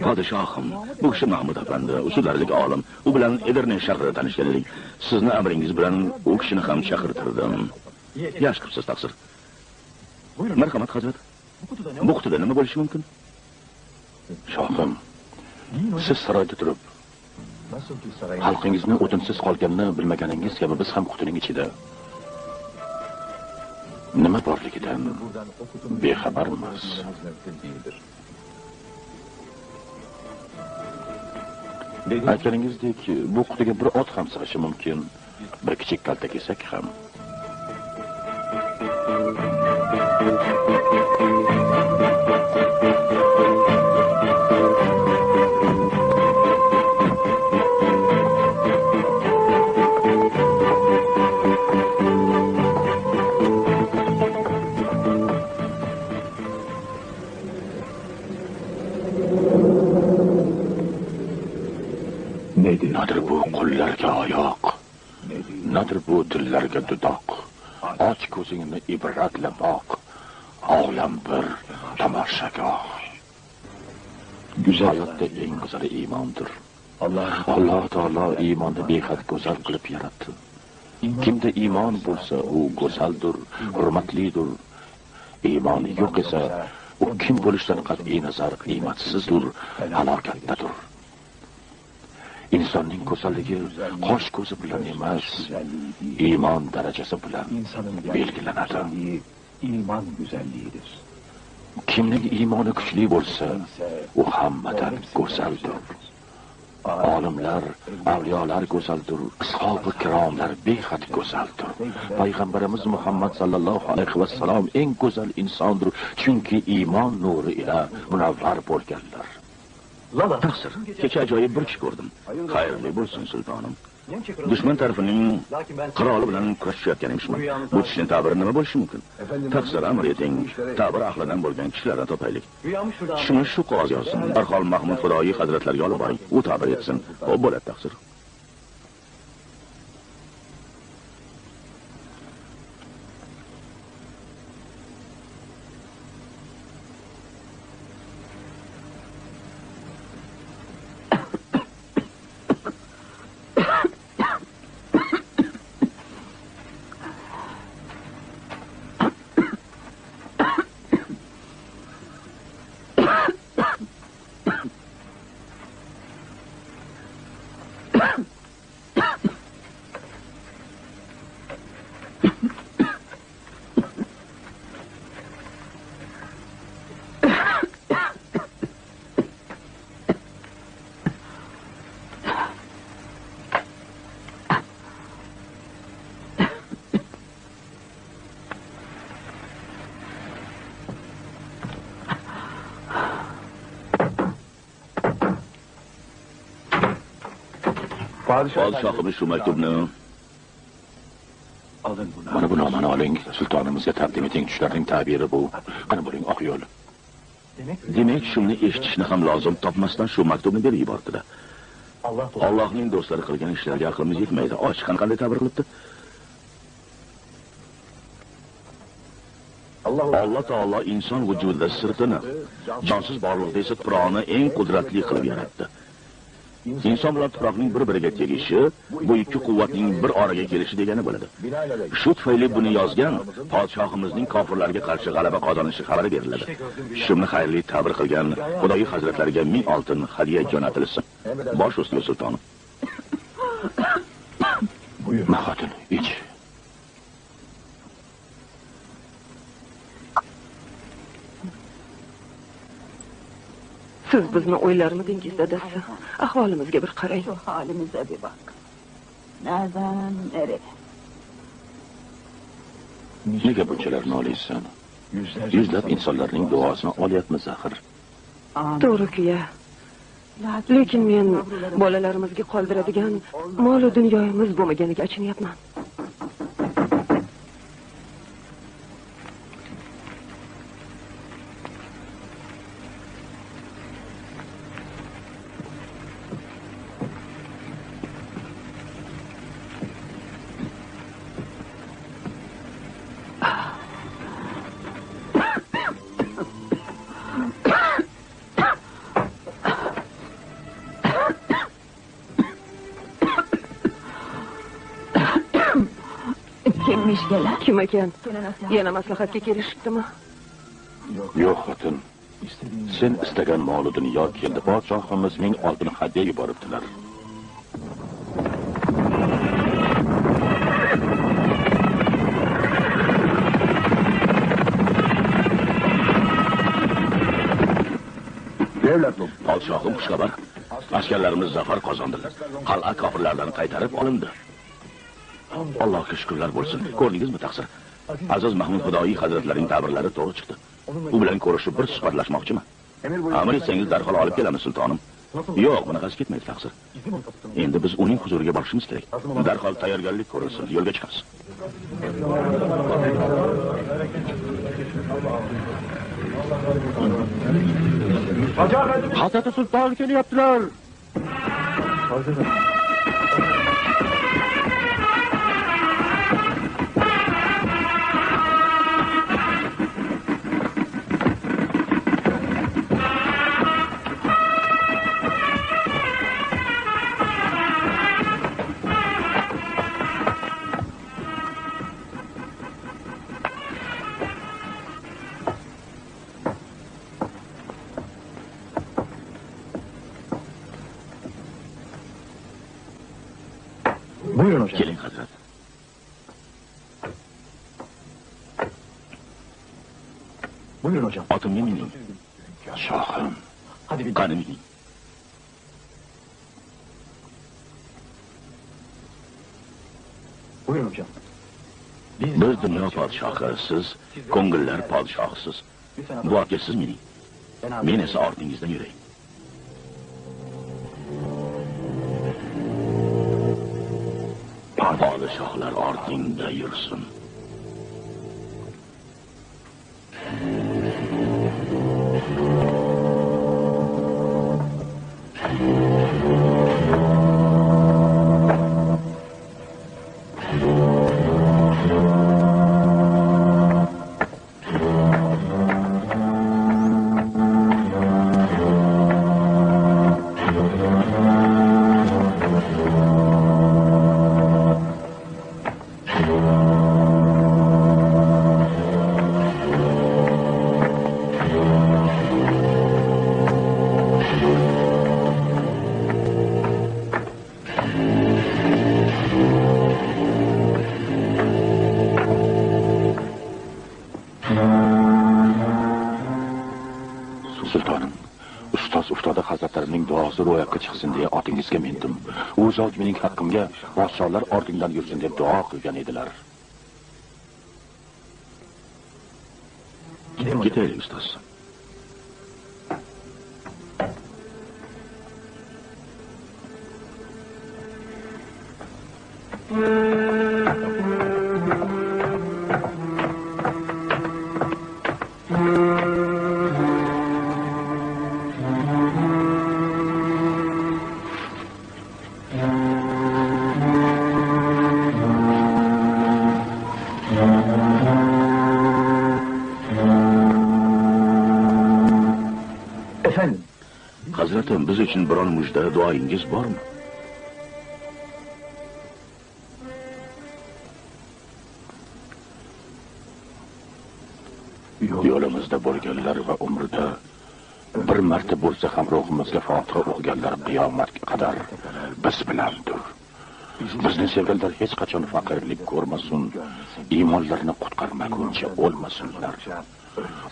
Podshohim, bu kishi Mahmud afandi, usullarlik olim. U bilan Edirne shahrida tanishgan edik. Sizni amringiz bilan u kishini ham chaqirtirdim. Yaxshi qilibsiz, taqsir. Marhamat, hazrat. Bu qutida nima bo'lishi mumkin? Shohim, siz saroyda turib, xalqingizni o'tinsiz qolganini bilmaganingiz kabi biz ham qutining ichida nima borligidan bexabarmiz. Aytganingizdek, bu qutiga bir ot ham sig'ishi mumkin, bir kichik kalta kesak ham. Nadir bu qo'llarga oyoq, nadir bu dillarga dudoq, och ko'zingni ibratla boq, olam bir tomoshagoh. Hayotda eng go'zali iymondir. Alloh taolo iymonni behad go'zal qilib yaratdi. Kimda iymon bo'lsa, u go'zaldir, hurmatlidir. Iymoni yo'q esa, u kim bo'lishidan qat'iy nazar qiymatsizdir, halokatdadir. Insonning go'zalligi qosh ko'zi bilan emas, iymon darajasi bilan belgilanadi. İman güzelliğidir. Kimning iymoni kuchli bo'lsa, u hammadan go'zaldir. Olimlar, avliyolar go'zaldir, ashobi kiromlar behad go'zaldir. Payg'ambarimiz Muhammad sallallohu alayhi va sallam eng go'zal insondir, chunki iymon nuri ila munavvar bo'lganlar. Taqsir, kecha ajoyib bir kishi ko'rdim. Xayrli bo'lsin sultonim. Dushman tarafining qiroli bilan kurashayotganimishman. Bu kishinin ta'biri nima bo'lishi mumkin? Taqsir, amr eting, ta'bir ahlidan bo'lgan kishilardan topaylik. Shuni shu qog'oz yozsin. Darhol Mahmud Xudoyi hazratlariga olib boring. U ta'bir etsin. Xo'p bo'ladi, taqsir. Podshohimiz shu maktubni mana bu nomani oling, sultonimizga taqdim eting. Tushlarning ta'biri bu. Qani bo'ling, oq yo'l. Demak, shuni eshitishni ham lozim topmasdan shu maktubni berib yubordi-da. Allohning do'stlari qilgan ishlarga aqlimiz yetmaydi. Ochiqdan qanday ta'bir qilibdi? Alloh taolo inson vujudida sirtini, jonsiz borliqda esa tuproqni eng qudratli qilib yaratdi. Inson bilan tuproqning bir-biriga tegishi, bu ikki quvvatning bir oraga kelishi degani bo'ladi. Shu tufayli buni yozgan podshohimizning kofirlarga qarshi g'alaba qozonishi xabari beriladi. Shuni xayrli ta'bir qilgan Xudoyi hazratlariga 1000 oltin hadya jo'natilsin. Bosh ustiga sultonim. Mahotin, ich. Siz bizni o'ylarmidingiz, dadasi? Ahvolimizga bir qarang. Şu halimize bir bak. Nereden nereye? Nega bunchalar nolaysan? Yuzlab insonlarning duosini olyapmiz axir. To'g'ri-ku ya. Lekin men bolalarimizga qoldiradigan mol va dunyomiz bo'lmaganiga achinyapman. Kimmiş gelen? Kim ekan? Yana maslahatga kelishibdimi? Yo'q, xotin. Sen istagan mol dunyo keldi. Podshohimizning oltin hadya yuboribdilar. Podshohim xushxabar. Askarlarimiz zafar qozondilar. Qal'a kofirlardan qaytarib olindi. Allohga shukrlar bo'lsin. Ko'rdingizmi taqsir? Aziz Mahmud Xudoiy hazratlarining ta'birlari to'g'ri chiqdi. U bilan ko'rishib bir suhbatlashmoqchiman. Amr etsangiz darhol olib kelamiz sultonim. Yo'q, bunaqasi ketmaydi taqsir. Endi biz uning huzuriga borishimiz kerak. Darhol tayyorgarlik ko'rilsin. Yo'lga chiqamiz. Hazrat sulton kelyaptilar. Buyurun hocam. Keling hazrat. Buyurun hocam. Otimga mining. Shohim. Hadi bir Qani mining. Buyurun hocam. Biz dunyo podshohi, siz ko'ngillar podshohisiz. Bu otga siz mining. Men esa ortingizdan yuray. Podshohlar ortingda yursin. Sultonim, ustoda hazratlarining duosi ro'yobga chiqsin deya otingizga mindim. U zot mening haqqimga podshohlar ortingdan yursin deb duo qilgan edilar. Ketaylik ustoz. Efendim. Hazratim, biz uchun biron mujda, duoyingiz bormi? Yo'limizda bo'lganlar va umrda bir marta bo'lsa ham ruhimizga Fotiha o'qiganlar qiyomatga qadar biz bilandir. Bizni sevganlar hech qachon faqirlik ko'rmasin, iymonlarini qutqarmaguncha o'lmasinlar.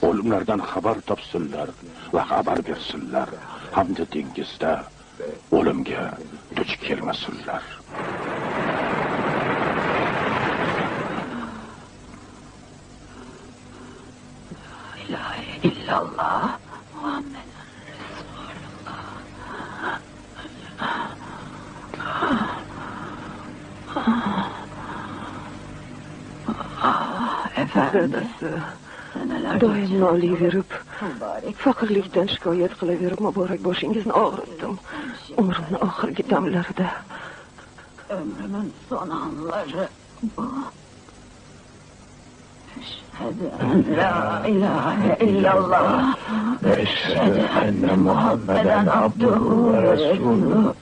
O'limlardan xabar topsinlar va xabar bersinlar, hamda dengizda o'limga duch kelmasinlar. La ilahe illallah Muhammed Resulullah. Efendim. Doim noliyverib, faqirlikdan shikoyat qilaverib muborak boshingizni og'ritdim. Umrimni oxirgi damlarida. Ömrümün son anları bu. Eşhedü en la ilahe illallah. Eşhedü enne Muhammeden abduhu ve resuluhu.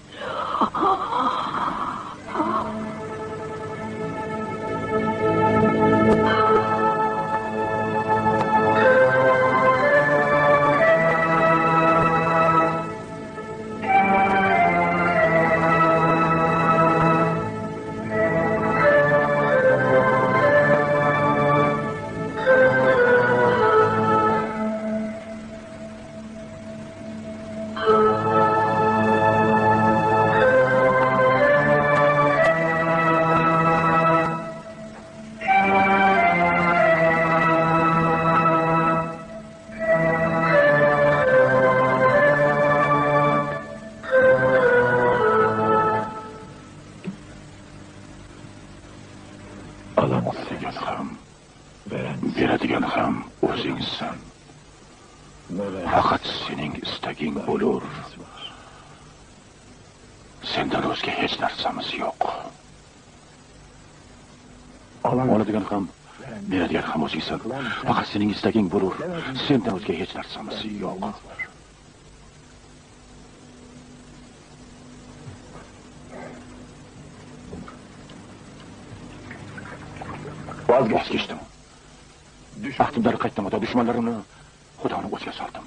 oladigan ham, beradigan ham o'zingsan. Faqat sening istaging bo'lur. Sendan o'zga hech narsamiz yo'q. Oladigan ham, beradigan ham o'zingsan. Faqat sening istaging bo'lur. Sendan o'zga hech narsamiz yo'q. Voz kechdim. Baxtimdan qaytdim, ota dushmanlarimni Xudoni o'ziga soldim.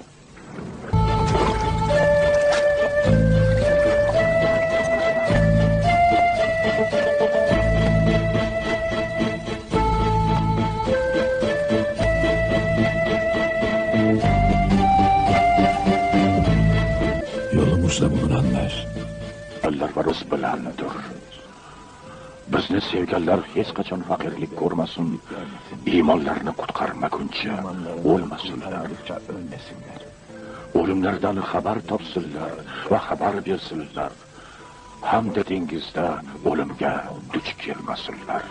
Yolumuzda bulunanlar Allah va Rus bilandir. Bizni sevganlar hech qachon faqirlik ko'rmasin, iymonlarini qutqarmaguncha o'lmasinlar. O'limlardan xabar topsinlar va xabar bersinlar. Hamda dengizda o'limga duch kelmasinlar.